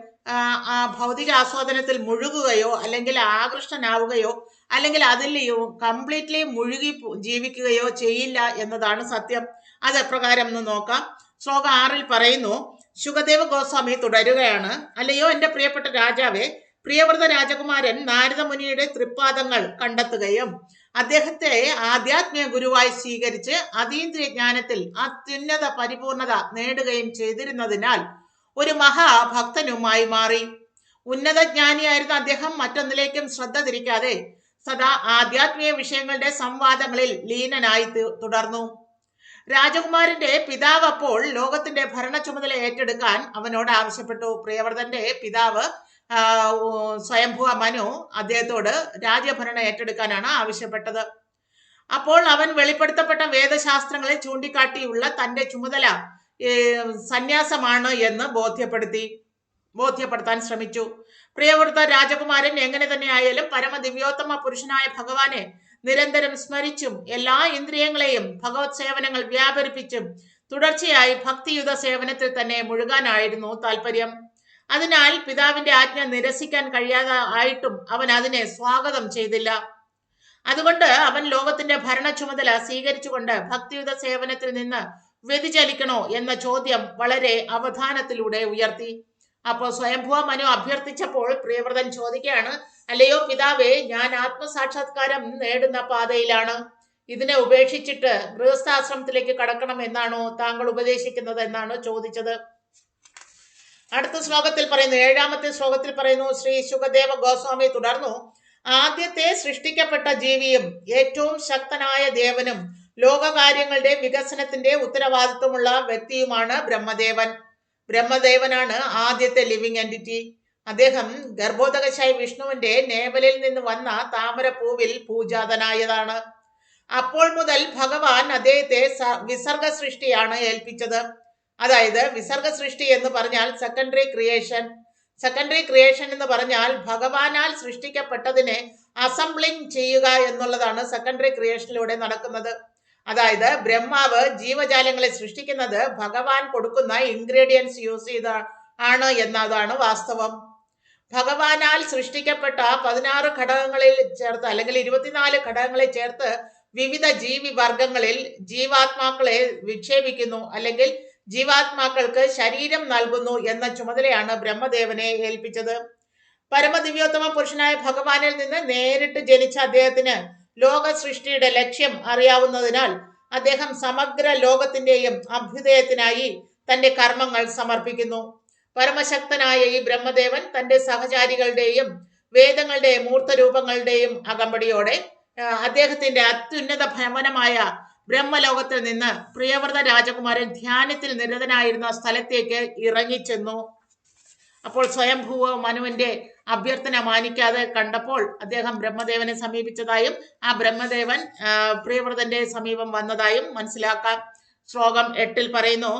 ആ ഭൗതിക ആസ്വാദനത്തിൽ മുഴുകുകയോ അല്ലെങ്കിൽ ആകൃഷ്ടനാവുകയോ അല്ലെങ്കിൽ അതിൽ കംപ്ലീറ്റ്ലി മുഴുകി ജീവിക്കുകയോ ചെയ്യില്ല എന്നതാണ് സത്യം. അത് എപ്രകാരം എന്ന് നോക്കാം. ശ്ലോകം 6 പറയുന്നു, ശുകദേവ് ഗോസ്വാമി തുടരുകയാണ്, അല്ലയോ എന്റെ പ്രിയപ്പെട്ട രാജാവേ, പ്രിയവ്രത രാജകുമാരൻ നാരദ മുനിയുടെ തൃപ്പാദങ്ങൾ കണ്ടെത്തുകയും അദ്ദേഹത്തെ ആധ്യാത്മിക ഗുരുവായി സ്വീകരിച്ച് അതീന്ദ്രിയ ജ്ഞാനത്തിൽ അത്യുന്നത പരിപൂർണത നേടുകയും ചെയ്തിരുന്നതിനാൽ ഒരു മഹാഭക്തനുമായി മാറി. ഉന്നത ജ്ഞാനിയായിരുന്ന അദ്ദേഹം മറ്റൊന്നിലേക്കും ശ്രദ്ധ തിരിക്കാതെ സദാ ആധ്യാത്മിക വിഷയങ്ങളുടെ സംവാദങ്ങളിൽ ലീനനായി തുടർന്നു. രാജകുമാരന്റെ പിതാവ് അപ്പോൾ ലോകത്തിന്റെ ഭരണ ചുമതല ഏറ്റെടുക്കാൻ അവനോട് ആവശ്യപ്പെട്ടു. പ്രിയവ്രതന്റെ പിതാവ് സ്വയംഭുവ മനു അദ്ദേഹത്തോട് രാജ്യഭരണം ഏറ്റെടുക്കാനാണ് ആവശ്യപ്പെട്ടത്. അപ്പോൾ അവൻ വെളിപ്പെടുത്തപ്പെട്ട വേദശാസ്ത്രങ്ങളെ ചൂണ്ടിക്കാട്ടിയുള്ള തന്റെ ചുമതല സന്യാസമാണ് എന്ന് ബോധ്യപ്പെടുത്താൻ ശ്രമിച്ചു. പ്രിയവ്രത രാജകുമാരൻ എങ്ങനെ തന്നെ ആയാലും പരമദിവ്യോത്തമ പുരുഷനായ ഭഗവാനെ നിരന്തരം സ്മരിച്ചും എല്ലാ ഇന്ദ്രിയങ്ങളെയും ഭഗവത് സേവനങ്ങൾ വ്യാപരിപ്പിച്ചും തുടർച്ചയായി ഭക്തിയുത സേവനത്തിൽ തന്നെ മുഴുകാനായിരുന്നു താല്പര്യം. അതിനാൽ പിതാവിന്റെ ആജ്ഞ നിരസിക്കാൻ കഴിയാതെ ആയിട്ടും അവൻ അതിനെ സ്വാഗതം ചെയ്തില്ല. അതുകൊണ്ട് അവൻ ലോകത്തിന്റെ ഭരണ ചുമതല സ്വീകരിച്ചുകൊണ്ട് ഭക്തിയുത സേവനത്തിൽ നിന്ന് വ്യതിചലിക്കണോ എന്ന ചോദ്യം വളരെ അവധാനത്തിലൂടെ ഉയർത്തി. അപ്പോൾ സ്വയംഭുവ മനു അഭ്യർത്ഥിച്ചപ്പോൾ പ്രിയവ്രതൻ ചോദിക്കുകയാണ്, അല്ലയോ പിതാവേ, ഞാൻ ആത്മസാക്ഷാത്കാരം നേടുന്ന പാതയിലാണ്. ഇതിനെ ഉപേക്ഷിച്ചിട്ട് ഗൃഹസ്ഥാശ്രമത്തിലേക്ക് കടക്കണം എന്നാണോ താങ്കൾ ഉപദേശിക്കുന്നത് എന്നാണ് ചോദിച്ചത്. അടുത്ത ശ്ലോകത്തിൽ പറയുന്നു, 7ാമത്തെ ശ്ലോകത്തിൽ പറയുന്നു, ശ്രീ ശുകദേവ ഗോസ്വാമി തുടർന്നു, ആദ്യത്തെ സൃഷ്ടിക്കപ്പെട്ട ജീവിയും ഏറ്റവും ശക്തനായ ദേവനും ലോകകാര്യങ്ങളുടെ വികസനത്തിന്റെ ഉത്തരവാദിത്വമുള്ള വ്യക്തിയുമാണ് ബ്രഹ്മദേവൻ. ബ്രഹ്മദേവനാണ് ആദ്യത്തെ ലിവിങ് എൻറ്റിറ്റി. അദ്ദേഹം ഗർഭോദകശായി വിഷ്ണുവിന്റെ നേവലിൽ നിന്ന് വന്ന താമരപ്പൂവിൽ പൂജാതനായതാണ്. അപ്പോൾ മുതൽ ഭഗവാൻ അദ്ദേഹത്തെ വിസർഗ സൃഷ്ടിയാണ് ഏൽപ്പിച്ചത്. അതായത് വിസർഗ സൃഷ്ടി എന്ന് പറഞ്ഞാൽ സെക്കൻഡറി ക്രിയേഷൻ. സെക്കൻഡറി ക്രിയേഷൻ എന്ന് പറഞ്ഞാൽ ഭഗവാനാൽ സൃഷ്ടിക്കപ്പെട്ടതിനെ അസംബ്ലിംഗ് ചെയ്യുക എന്നുള്ളതാണ് സെക്കൻഡറി ക്രിയേഷനിലൂടെ നടക്കുന്നത്. അതായത് ബ്രഹ്മാവ് ജീവജാലങ്ങളെ സൃഷ്ടിക്കുന്നത് ഭഗവാൻ കൊടുക്കുന്ന ഇൻഗ്രീഡിയൻസ് യൂസ് ചെയ്ത ആണ് എന്നതാണ് വാസ്തവം. ഭഗവാനാൽ സൃഷ്ടിക്കപ്പെട്ട 16 ഘടകങ്ങളിൽ ചേർത്ത് അല്ലെങ്കിൽ 24 ഘടകങ്ങളെ ചേർത്ത് വിവിധ ജീവി വർഗങ്ങളിൽ ജീവാത്മാക്കളെ വിക്ഷേപിക്കുന്നു അല്ലെങ്കിൽ ജീവാത്മാക്കൾക്ക് ശരീരം നൽകുന്നു എന്ന ചുമതലയാണ് ബ്രഹ്മദേവനെ ഏൽപ്പിച്ചത്. പരമദിവ്യോത്തമ പുരുഷനായ ഭഗവാനിൽ നിന്ന് നേരിട്ട് ജനിച്ച അദ്ദേഹത്തിന് ലോക സൃഷ്ടിയുടെ ലക്ഷ്യം അറിയാവുന്നതിനാൽ അദ്ദേഹം സമഗ്ര ലോകത്തിന്റെയും അഭ്യുദയത്തിനായി തന്റെ കർമ്മങ്ങൾ സമർപ്പിക്കുന്നു. പരമശക്തനായ ഈ ബ്രഹ്മദേവൻ തന്റെ സഹചാരികളുടെയും വേദങ്ങളുടെയും മൂർത്തരൂപങ്ങളുടെയും അകമ്പടിയോടെ അദ്ദേഹത്തിന്റെ അത്യുന്നത ഭവനമായ ബ്രഹ്മലോകത്തിൽ നിന്ന് പ്രിയവ്രത രാജകുമാരൻ ധ്യാനത്തിൽ നിരതനായിരുന്ന സ്ഥലത്തേക്ക് ഇറങ്ങിച്ചെന്നു. അപ്പോൾ സ്വയംഭൂവ മനുവിന്റെ അഭ്യർത്ഥന മാനിക്കാതെ കണ്ടപ്പോൾ അദ്ദേഹം ബ്രഹ്മദേവനെ സമീപിച്ചതായും ആ ബ്രഹ്മദേവൻ പ്രിയവ്രതന്റെ സമീപം വന്നതായും മനസ്സിലാക്കാം. ശ്ലോകം 8 പറയുന്നു,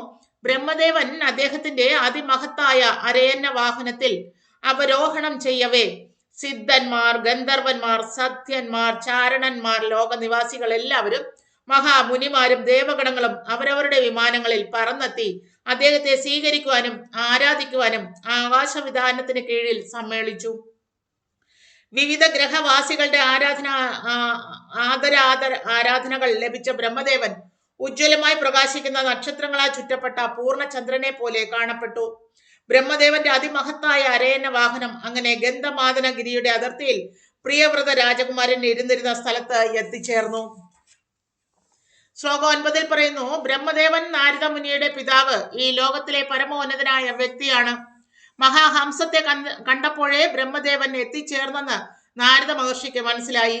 ബ്രഹ്മദേവൻ അദ്ദേഹത്തിന്റെ അതിമഹത്തായ അരയന്ന വാഹനത്തിൽ അവരോഹണം ചെയ്യവേ സിദ്ധന്മാർ, ഗന്ധർവന്മാർ, സത്യന്മാർ, ചാരണന്മാർ, ലോകനിവാസികൾ എല്ലാവരും മഹാമുനിമാരും ദേവഗണങ്ങളും അവരവരുടെ വിമാനങ്ങളിൽ പറന്നെത്തി അദ്ദേഹത്തെ സ്വീകരിക്കുവാനും ആരാധിക്കുവാനും ആകാശവിധാനത്തിന് കീഴിൽ സമ്മേളിച്ചു. വിവിധ ഗ്രഹവാസികളുടെ ആരാധനകൾ ലഭിച്ച ബ്രഹ്മദേവൻ ഉജ്ജ്വലമായി പ്രകാശിക്കുന്ന നക്ഷത്രങ്ങളാൽ ചുറ്റപ്പെട്ട പൂർണ്ണചന്ദ്രനെ പോലെ കാണപ്പെട്ടു. ബ്രഹ്മദേവന്റെ അതിമഹത്തായ അരയന്ന വാഹനം അങ്ങനെ ഗന്ധമാദനഗിരിയുടെ അതിർത്തിയിൽ പ്രിയവ്രത രാജകുമാരൻ ഇരുന്നിരുന്ന സ്ഥലത്ത് എത്തിച്ചേർന്നു. ശ്ലോകം 9 പറയുന്നു, ബ്രഹ്മദേവൻ നാരദ മുനിയുടെ പിതാവ് ഈ ലോകത്തിലെ പരമോന്നതനായ വ്യക്തിയാണ്. മഹാഹംസത്തെ കണ്ടപ്പോഴേ ബ്രഹ്മദേവൻ എത്തിച്ചേർന്നെന്ന് നാരദ മഹർഷിക്ക് മനസ്സിലായി.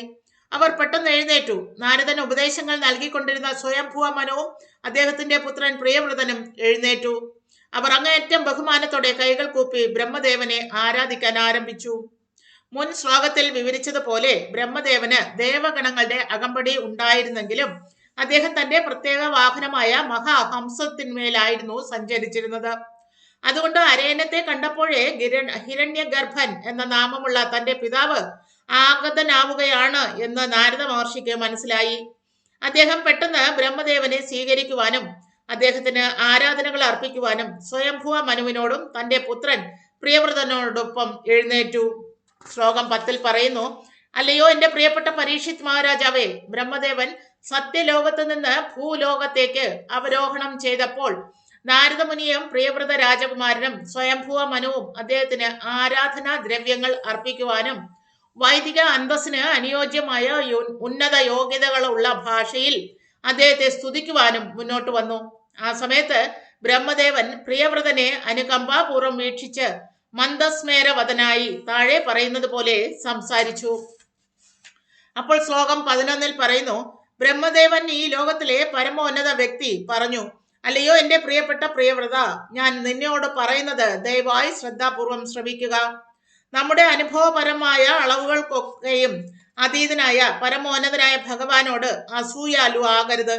അവർ പെട്ടെന്ന് എഴുന്നേറ്റു. നാരദന് ഉപദേശങ്ങൾ നൽകിക്കൊണ്ടിരുന്ന സ്വയംഭുവ മനുവും അദ്ദേഹത്തിന്റെ പുത്രൻ പ്രിയവ്രതനും എഴുന്നേറ്റു. അവർ അങ്ങേയറ്റം ബഹുമാനത്തോടെ കൈകൾ കൂപ്പി ബ്രഹ്മദേവനെ ആരാധിക്കാൻ ആരംഭിച്ചു. മുൻ ശ്ലോകത്തിൽ വിവരിച്ചതുപോലെ ബ്രഹ്മദേവന് ദേവഗണങ്ങളുടെ അകമ്പടി ഉണ്ടായിരുന്നെങ്കിലും അദ്ദേഹം തന്റെ പ്രത്യേക വാഹനമായ മഹാഹംസത്തിന്മേലായിരുന്നു സഞ്ചരിച്ചിരുന്നത്. അതുകൊണ്ട് അരയന്നത്തെ കണ്ടപ്പോഴേ ഹിരണ്യഗർഭൻ എന്ന നാമമുള്ള തന്റെ പിതാവ് ആഗതനാവുകയാണ് എന്ന് നാരദ മഹർഷിക്ക് മനസ്സിലായി. അദ്ദേഹം പെട്ടെന്ന് ബ്രഹ്മദേവനെ സ്വീകരിക്കുവാനും അദ്ദേഹത്തിന് ആരാധനകൾ അർപ്പിക്കുവാനും സ്വയംഭുവ മനുവിനോടും തന്റെ പുത്രൻ പ്രിയവ്രതനോടൊപ്പം എഴുന്നേറ്റു. ശ്ലോകം 10 പറയുന്നു, അല്ലയോ എന്റെ പ്രിയപ്പെട്ട പരീക്ഷിത് മഹാരാജാവേ, ബ്രഹ്മദേവൻ സത്യലോകത്ത് നിന്ന് ഭൂലോകത്തേക്ക് അവരോഹണം ചെയ്തപ്പോൾ നാരദമുനിയും പ്രിയവ്രത രാജകുമാരനും സ്വയംഭുവ മനുവും അദ്ദേഹത്തിന് ആരാധനാ ദ്രവ്യങ്ങൾ അർപ്പിക്കുവാനും വൈദിക അന്തസ്സിന് അനുയോജ്യമായ ഉന്നത യോഗ്യതകളുള്ള ഭാഷയിൽ അദ്ദേഹത്തെ സ്തുതിക്കുവാനും മുന്നോട്ട് വന്നു. ആ സമയത്ത് ബ്രഹ്മദേവൻ പ്രിയവ്രതനെ അനുകമ്പാപൂർവം വീക്ഷിച്ച് മന്ദസ്മേരവദനായി താഴെ പറയുന്നത് പോലെ സംസാരിച്ചു. അപ്പോൾ ശ്ലോകം 11 പറയുന്നു, ബ്രഹ്മദേവൻ ഈ ലോകത്തിലെ പരമോന്നത വ്യക്തി പറഞ്ഞു, അല്ലയോ എന്റെ പ്രിയപ്പെട്ട പ്രിയവ്രത, ഞാൻ നിന്നോട് പറയുന്നത് ദയവായി ശ്രദ്ധാപൂർവം ശ്രവിക്കുക. നമ്മുടെ അനുഭവപരമായ അളവുകൾക്കൊക്കെയും അതീതനായ പരമോന്നതനായ ഭഗവാനോട് അസൂയാലു ആകരുത്.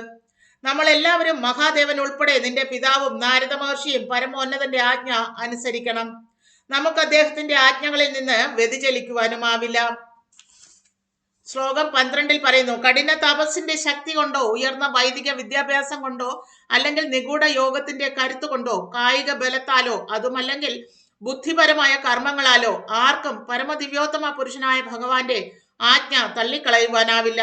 നമ്മളെല്ലാവരും മഹാദേവൻ ഉൾപ്പെടെ നിന്റെ പിതാവും നാരദ മഹർഷിയും പരമോന്നതന്റെ ആജ്ഞ അനുസരിക്കണം. നമുക്ക് അദ്ദേഹത്തിന്റെ ആജ്ഞകളിൽ നിന്ന് വ്യതിചലിക്കുവാനുമാവില്ല. ശ്ലോകം 12 പറയുന്നു, കഠിന തപസ്സിന്റെ ശക്തി കൊണ്ടോ ഉയർന്ന വൈദിക വിദ്യാഭ്യാസം കൊണ്ടോ അല്ലെങ്കിൽ നിഗൂഢ യോഗത്തിന്റെ കരുത്ത് കൊണ്ടോ കായിക ബലത്താലോ അതുമല്ലെങ്കിൽ ബുദ്ധിപരമായ കർമ്മങ്ങളാലോ ആർക്കും പരമദിവ്യോത്തമ പുരുഷനായ ഭഗവാന്റെ ആജ്ഞ തള്ളിക്കളയുവാനാവില്ല.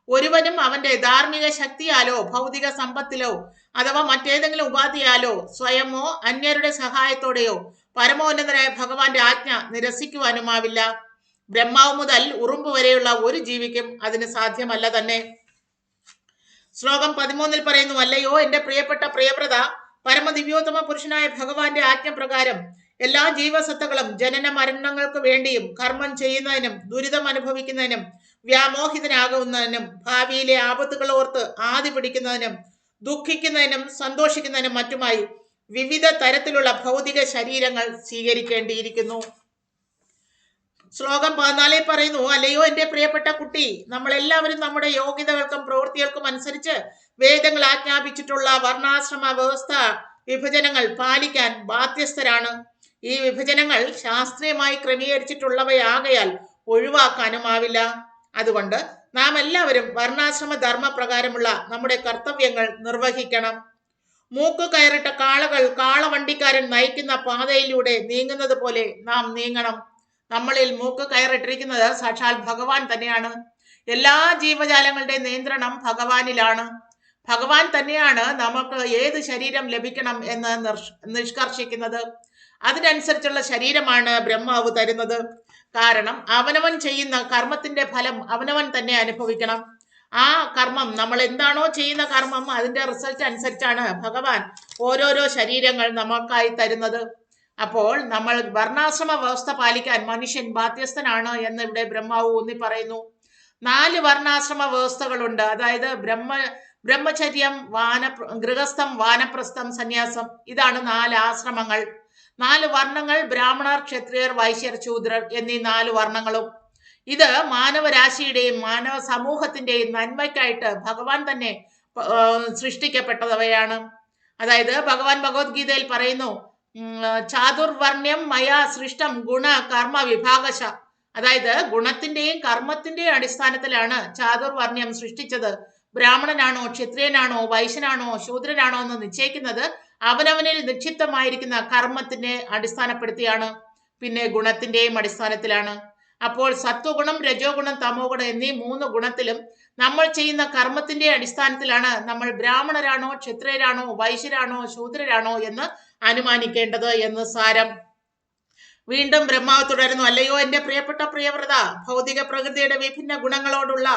ഒരുവനും അവന്റെ ധാർമ്മിക ശക്തിയാലോ ഭൗതിക സമ്പത്തിലോ അഥവാ മറ്റേതെങ്കിലും ഉപാധിയാലോ സ്വയമോ അന്യരുടെ സഹായത്തോടെയോ പരമോന്നതനായ ഭഗവാന്റെ ആജ്ഞ നിരസിക്കുവാനുമാവില്ല. ബ്രഹ്മാവ് മുതൽ ഉറുമ്പ് വരെയുള്ള ഒരു ജീവിക്കും അതിന് സാധ്യമല്ല തന്നെ. ശ്ലോകം 13 പറയുന്നു, അല്ലയോ എന്റെ പ്രിയപ്പെട്ട പ്രിയവ്രത, പരമദിവ്യോത്തമ പുരുഷനായ ഭഗവാന്റെ ആജ്ഞ പ്രകാരം എല്ലാ ജീവസത്തകളും ജനന മരണങ്ങൾക്ക് വേണ്ടിയും കർമ്മം ചെയ്യുന്നതിനും ദുരിതം അനുഭവിക്കുന്നതിനും വ്യാമോഹിതനാകുന്നതിനും ഭാവിയിലെ ആപത്തുകൾ ഓർത്ത് ആദി പിടിക്കുന്നതിനും ദുഃഖിക്കുന്നതിനും സന്തോഷിക്കുന്നതിനും മറ്റുമായി വിവിധ തരത്തിലുള്ള ഭൗതിക ശരീരങ്ങൾ സ്വീകരിക്കേണ്ടിയിരിക്കുന്നു. ശ്ലോകം 14 പറയുന്നു, അല്ലയോ എന്റെ പ്രിയപ്പെട്ട കുട്ടി, നമ്മളെല്ലാവരും നമ്മുടെ യോഗ്യതകൾക്കും പ്രവൃത്തികൾക്കും അനുസരിച്ച് വേദങ്ങൾ ആജ്ഞാപിച്ചിട്ടുള്ള വർണ്ണാശ്രമ വ്യവസ്ഥ വിഭജനങ്ങൾ പാലിക്കാൻ ബാധ്യസ്ഥരാണ്. ഈ വിഭജനങ്ങൾ ശാസ്ത്രീയമായി ക്രമീകരിച്ചിട്ടുള്ളവയാകയാൽ ഒഴിവാക്കാനുമാവില്ല. അതുകൊണ്ട് നാം എല്ലാവരും വർണ്ണാശ്രമ ധർമ്മ പ്രകാരമുള്ള നമ്മുടെ കർത്തവ്യങ്ങൾ നിർവഹിക്കണം. മൂക്ക് കയറിട്ട കാളകൾ കാളവണ്ടിക്കാരൻ നയിക്കുന്ന പാതയിലൂടെ നീങ്ങുന്നത് പോലെ നാം നീങ്ങണം. നമ്മളിൽ മൂക്ക് കയറിട്ടിരിക്കുന്നത് സാക്ഷാൽ ഭഗവാൻ തന്നെയാണ്. എല്ലാ ജീവജാലങ്ങളുടെ നിയന്ത്രണം ഭഗവാനിലാണ്. ഭഗവാൻ തന്നെയാണ് നമുക്ക് ഏത് ശരീരം ലഭിക്കണം എന്ന് നിഷ്കർഷിക്കുന്നത്. അതിനനുസരിച്ചുള്ള ശരീരമാണ് ബ്രഹ്മാവ് തരുന്നത്. കാരണം അവനവൻ ചെയ്യുന്ന കർമ്മത്തിന്റെ ഫലം അവനവൻ തന്നെ അനുഭവിക്കണം. ആ കർമ്മം, നമ്മൾ എന്താണോ ചെയ്യുന്ന കർമ്മം, അതിന്റെ റിസൾട്ട് അനുസരിച്ചാണ് ഭഗവാൻ ഓരോരോ ശരീരങ്ങൾ നമുക്കായി തരുന്നത്. അപ്പോൾ നമ്മൾ വർണ്ണാശ്രമ വ്യവസ്ഥ പാലിക്കാൻ മനുഷ്യൻ ബാധ്യസ്ഥനാണ് എന്ന് ഇവിടെ ബ്രഹ്മാവ് ഊന്നി പറയുന്നു. 4 വർണ്ണാശ്രമ വ്യവസ്ഥകളുണ്ട്. അതായത് ബ്രഹ്മചര്യം, ഗൃഹസ്ഥം, വാനപ്രസ്ഥം, സന്യാസം. ഇതാണ് 4 ആശ്രമങ്ങൾ. 4 വർണ്ണങ്ങൾ: ബ്രാഹ്മണർ, ക്ഷത്രിയർ, വൈശ്യർ, ശൂദ്രർ എന്നീ 4 വർണ്ണങ്ങളും. ഇത് മാനവരാശിയുടെയും മാനവ സമൂഹത്തിന്റെയും നന്മയ്ക്കായിട്ട് ഭഗവാൻ തന്നെ സൃഷ്ടിക്കപ്പെട്ടവയാണ്. അതായത് ഭഗവാൻ ഭഗവത്ഗീതയിൽ പറയുന്നു, ചാതുർവർണ്ണ്യം മയാ സൃഷ്ടം ഗുണ കർമ്മ വിഭാഗശ. അതായത് ഗുണത്തിന്റെയും കർമ്മത്തിന്റെയും അടിസ്ഥാനത്തിലാണ് ചാതുർവർണ്ണ്യം സൃഷ്ടിച്ചത്. ബ്രാഹ്മണനാണോ, ക്ഷത്രിയനാണോ, വൈശ്യനാണോ, ശൂദ്രനാണോ എന്ന് നിശ്ചയിക്കുന്നത് അവനവനിൽ നിക്ഷിപ്തമായിരിക്കുന്ന കർമ്മത്തിനെ അടിസ്ഥാനപ്പെടുത്തിയാണ്. പിന്നെ ഗുണത്തിന്റെയും അടിസ്ഥാനത്തിലാണ്. അപ്പോൾ സത്വഗുണം, രജോ ഗുണം, തമോ ഗുണം എന്നീ 3 ഗുണത്തിലും നമ്മൾ ചെയ്യുന്ന കർമ്മത്തിന്റെ അടിസ്ഥാനത്തിലാണ് നമ്മൾ ബ്രാഹ്മണരാണോ, ക്ഷത്രിയരാണോ, വൈശ്യരാണോ, ശൂദ്രരാണോ എന്ന് അനുമാനിക്കേണ്ടത് എന്ന് സാരം. വീണ്ടും ബ്രഹ്മാവ് തുടരുന്നു, അല്ലയോ എന്റെ പ്രിയപ്പെട്ട പ്രിയവ്രത, ഭൗതിക പ്രകൃതിയുടെ വിഭിന്ന ഗുണങ്ങളോടുള്ള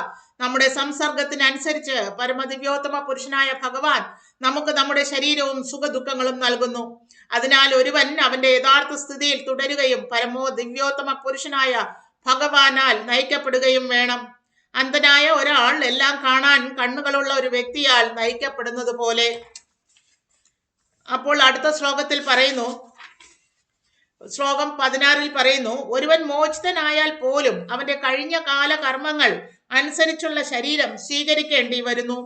നമ്മുടെ സംസർഗത്തിനനുസരിച്ച് പരമദിവ്യോത്തമ പുരുഷനായ ഭഗവാൻ നമുക്ക് നമ്മുടെ ശരീരവും സുഖദുഃഖങ്ങളും നൽകുന്നു. അതിനാൽ ഒരുവൻ അവന്റെ യഥാർത്ഥ സ്ഥിതിയിൽ തുടരുകയും പരമോ ദിവ്യോത്തമ പുരുഷനായ ഭഗവാനാൽ നയിക്കപ്പെടുകയും വേണം. അന്ധനായ ഒരാൾ എല്ലാം കാണാൻ കണ്ണുകളുള്ള ഒരു വ്യക്തിയാൽ നയിക്കപ്പെടുന്നത് പോലെ. അപ്പോൾ അടുത്ത ശ്ലോകത്തിൽ പറയുന്നു, ശ്ലോകം 16 പറയുന്നു, ഒരുവൻ മോചിതനായാൽ പോലും അവന്റെ കഴിഞ്ഞ കാല കർമ്മങ്ങൾ അനുസരിച്ചുള്ള ശരീരം സ്വീകരിക്കേണ്ടി വരുന്നു.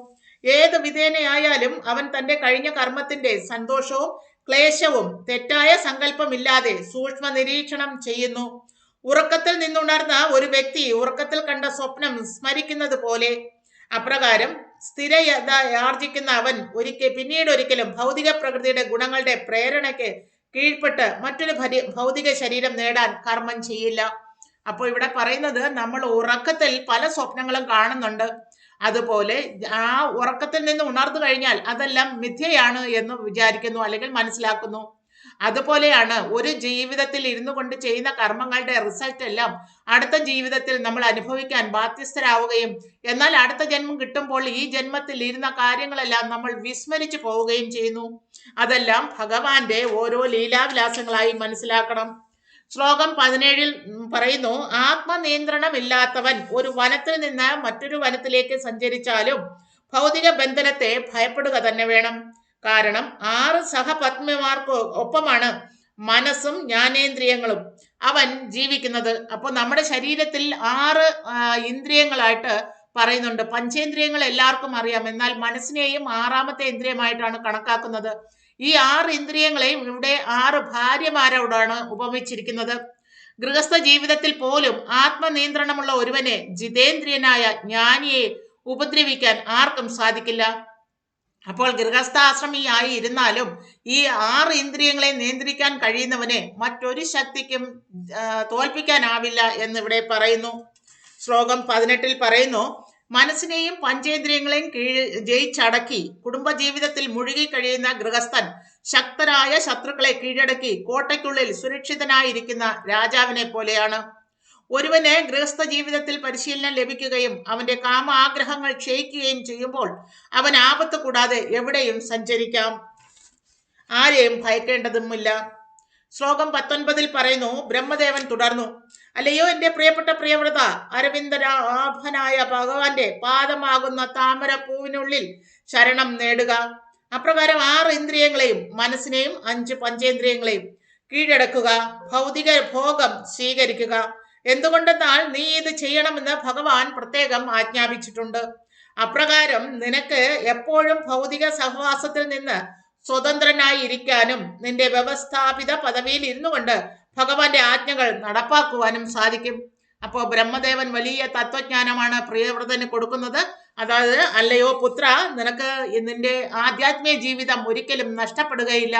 ഏത് വിധേനയായാലും അവൻ തന്റെ കഴിഞ്ഞ കർമ്മത്തിന്റെ സന്തോഷവും ക്ലേശവും തെറ്റായ സങ്കല്പമില്ലാതെ സൂക്ഷ്മ നിരീക്ഷണം ചെയ്യുന്നു. ഉറക്കത്തിൽ നിന്നുണർന്ന ഒരു വ്യക്തി ഉറക്കത്തിൽ കണ്ട സ്വപ്നം സ്മരിക്കുന്നത് പോലെ. അപ്രകാരം സ്ഥിരത ആർജിക്കുന്ന അവൻ പിന്നീടൊരിക്കലും ഭൗതിക പ്രകൃതിയുടെ ഗുണങ്ങളുടെ പ്രേരണയ്ക്ക് കീഴ്പ്പെട്ട് മറ്റൊരു ഭൗതിക ശരീരം നേടാൻ കർമ്മം ചെയ്യില്ല. അപ്പോൾ ഇവിടെ പറയുന്നത്, നമ്മൾ ഉറക്കത്തിൽ പല സ്വപ്നങ്ങളും കാണുന്നുണ്ട്. അതുപോലെ ആ ഉറക്കത്തിൽ നിന്ന് ഉണർന്നു കഴിഞ്ഞാൽ അതെല്ലാം മിഥ്യയാണ് എന്ന് വിചാരിക്കുന്നു അല്ലെങ്കിൽ മനസ്സിലാക്കുന്നു. അതുപോലെയാണ് ഒരു ജീവിതത്തിൽ ഇരുന്നു കൊണ്ട് ചെയ്യുന്ന കർമ്മങ്ങളുടെ റിസൾട്ട് എല്ലാം അടുത്ത ജീവിതത്തിൽ നമ്മൾ അനുഭവിക്കാൻ ബാധ്യസ്ഥരാവുകയും എന്നാൽ അടുത്ത ജന്മം കിട്ടുമ്പോൾ ഈ ജന്മത്തിൽ ഇരുന്ന കാര്യങ്ങളെല്ലാം നമ്മൾ വിസ്മരിച്ചു പോവുകയും ചെയ്യുന്നു. അതെല്ലാം ഭഗവാന്റെ ഓരോ ലീലാവിലാസങ്ങളായി മനസ്സിലാക്കണം. ശ്ലോകം 17 പറയുന്നു, ആത്മനിയന്ത്രണമില്ലാത്തവൻ ഒരു വനത്തിൽ നിന്ന് മറ്റൊരു വനത്തിലേക്ക് സഞ്ചരിച്ചാലും ഭൗതിക ബന്ധനത്തെ ഭയപ്പെടുക തന്നെ വേണം. കാരണം 6 സഹപത്നിമാർക്ക് ഒപ്പമാണ് മനസ്സും ജ്ഞാനേന്ദ്രിയങ്ങളും അവൻ ജീവിക്കുന്നത്. അപ്പോൾ നമ്മുടെ ശരീരത്തിൽ 6 ഇന്ദ്രിയങ്ങളായിട്ട് പറയുന്നുണ്ട്. പഞ്ചേന്ദ്രിയങ്ങൾ എല്ലാവർക്കും അറിയാം, എന്നാൽ മനസ്സിനെയും 6ാമത്തെ ഇന്ദ്രിയമായിട്ടാണ് കണക്കാക്കുന്നത്. ഈ 6 ഇന്ദ്രിയങ്ങളെയും ഇവിടെ 6 ഭാര്യമാരോടാണ് ഉപമിച്ചിരിക്കുന്നത്. ഗൃഹസ്ഥ ജീവിതത്തിൽ പോലും ആത്മനിയന്ത്രണമുള്ള ഒരുവനെ ജിതേന്ദ്രിയനായ ജ്ഞാനിയെ ഉപദ്രവിക്കാൻ ആർക്കും സാധിക്കില്ല. അപ്പോൾ ഗൃഹസ്ഥാശ്രമിയായി ഇരുന്നാലും ഈ 6 ഇന്ദ്രിയങ്ങളെ നിയന്ത്രിക്കാൻ കഴിയുന്നവനെ മറ്റൊരു ശക്തിക്കും തോൽപ്പിക്കാനാവില്ല എന്നിവിടെ പറയുന്നു. ശ്ലോകം 18 പറയുന്നു, മനസ്സിനെയും പഞ്ചേന്ദ്രിയങ്ങളെയും ജയിച്ചടക്കി കുടുംബജീവിതത്തിൽ മുഴുകി കഴിയുന്ന ഗൃഹസ്ഥൻ ശക്തരായ ശത്രുക്കളെ കീഴടക്കി കോട്ടയ്ക്കുള്ളിൽ സുരക്ഷിതനായിരിക്കുന്ന രാജാവിനെ പോലെയാണ്. ഒരുവന് ഗൃഹസ്ഥ ജീവിതത്തിൽ പരിശീലനം ലഭിക്കുകയും അവന്റെ കാമ ആഗ്രഹങ്ങൾ ക്ഷയിക്കുകയും ചെയ്യുമ്പോൾ അവൻ ആപത്ത് കൂടാതെ എവിടെയും സഞ്ചരിക്കാം, ആരെയും ഭയക്കേണ്ടതുമില്ല. ശ്ലോകം 19 പറയുന്നു, ബ്രഹ്മദേവൻ തുടർന്നു, അല്ലയോ എന്റെ പ്രിയപ്പെട്ട പ്രിയവ്രത, അരവിന്ദരാഭനായ ഭഗവാന്റെ പാദമാകുന്ന താമരപ്പൂവിനുള്ളിൽ ശരണം നേടുക. അപ്രകാരം 6 ഇന്ദ്രിയങ്ങളെയും മനസ്സിനെയും 5 പഞ്ചേന്ദ്രിയങ്ങളെയും കീഴടക്കുക. ഭൗതിക ഭോഗം സ്വീകരിക്കുക. എന്തുകൊണ്ടെന്നാൽ നീ ഇത് ചെയ്യണമെന്ന് ഭഗവാൻ പ്രത്യേകം ആജ്ഞാപിച്ചിട്ടുണ്ട്. അപ്രകാരം നിനക്ക് എപ്പോഴും ഭൗതിക സഹവാസത്തിൽ നിന്ന് സ്വതന്ത്രനായി ഇരിക്കാനും നിന്റെ വ്യവസ്ഥാപിത പദവിയിൽ ഇരുന്നു കൊണ്ട് ഭഗവാന്റെ ആജ്ഞകൾ നടപ്പാക്കുവാനും സാധിക്കും. അപ്പോൾ ബ്രഹ്മദേവൻ വലിയ തത്വജ്ഞാനമാണ് പ്രിയവ്രതന് കൊടുക്കുന്നത്. അതായത്, അല്ലയോ പുത്ര, നിനക്ക് നിന്റെ ആധ്യാത്മിക ജീവിതം ഒരിക്കലും നഷ്ടപ്പെടുകയില്ല.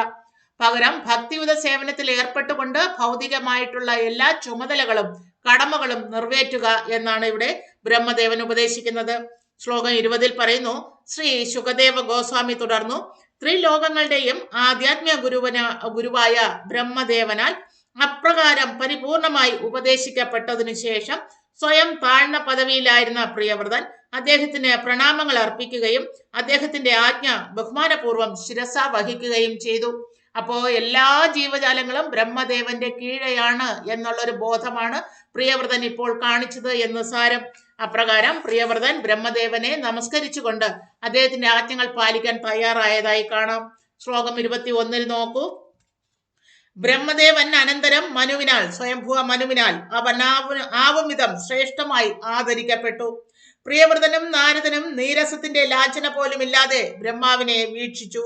പകരം ഭക്തിയുത സേവനത്തിൽ ഏർപ്പെട്ടുകൊണ്ട് ഭൗതികമായിട്ടുള്ള എല്ലാ ചുമതലകളും കടമകളും നിറവേറ്റുക എന്നാണ് ഇവിടെ ബ്രഹ്മദേവൻ ഉപദേശിക്കുന്നത്. ശ്ലോകം 20 പറയുന്നു, ശ്രീ ശുകദേവ ഗോസ്വാമി തുടർന്നു, ത്രിലോകങ്ങളുടെയും ആധ്യാത്മിക ഗുരുവായ ബ്രഹ്മദേവനാൽ അപ്രകാരം പരിപൂർണമായി ഉപദേശിക്കപ്പെട്ടതിനു ശേഷം സ്വയം താഴ്ന്ന പദവിയിലായിരുന്ന പ്രിയവ്രതൻ അദ്ദേഹത്തിന് പ്രണാമങ്ങൾ അർപ്പിക്കുകയും അദ്ദേഹത്തിന്റെ ആജ്ഞ ബഹുമാനപൂർവ്വം ശിരസ വഹിക്കുകയും ചെയ്തു. അപ്പോ എല്ലാ ജീവജാലങ്ങളും ബ്രഹ്മദേവന്റെ കീഴെയാണ് എന്നുള്ളൊരു ബോധമാണ് പ്രിയവ്രതൻ ഇപ്പോൾ കാണിച്ചത് എന്ന് സാരം. അപ്രകാരം പ്രിയവ്രതൻ ബ്രഹ്മദേവനെ നമസ്കരിച്ചുകൊണ്ട് അദ്ദേഹത്തിന്റെ ആജ്ഞകൾ പാലിക്കാൻ തയ്യാറായതായി കാണാം. ശ്ലോകം 21 നോക്കൂ. ബ്രഹ്മദേവൻ അനന്തരം മനുവിനാൽ, സ്വയംഭൂവ മനുവിനാൽ അവൻ ആവുമിതം ശ്രേഷ്ഠമായി ആദരിക്കപ്പെട്ടു. പ്രിയവ്രതനും നാരദനും നീരസത്തിന്റെ ലാഞ്ചന പോലും ഇല്ലാതെ ബ്രഹ്മാവിനെ വീക്ഷിച്ചു.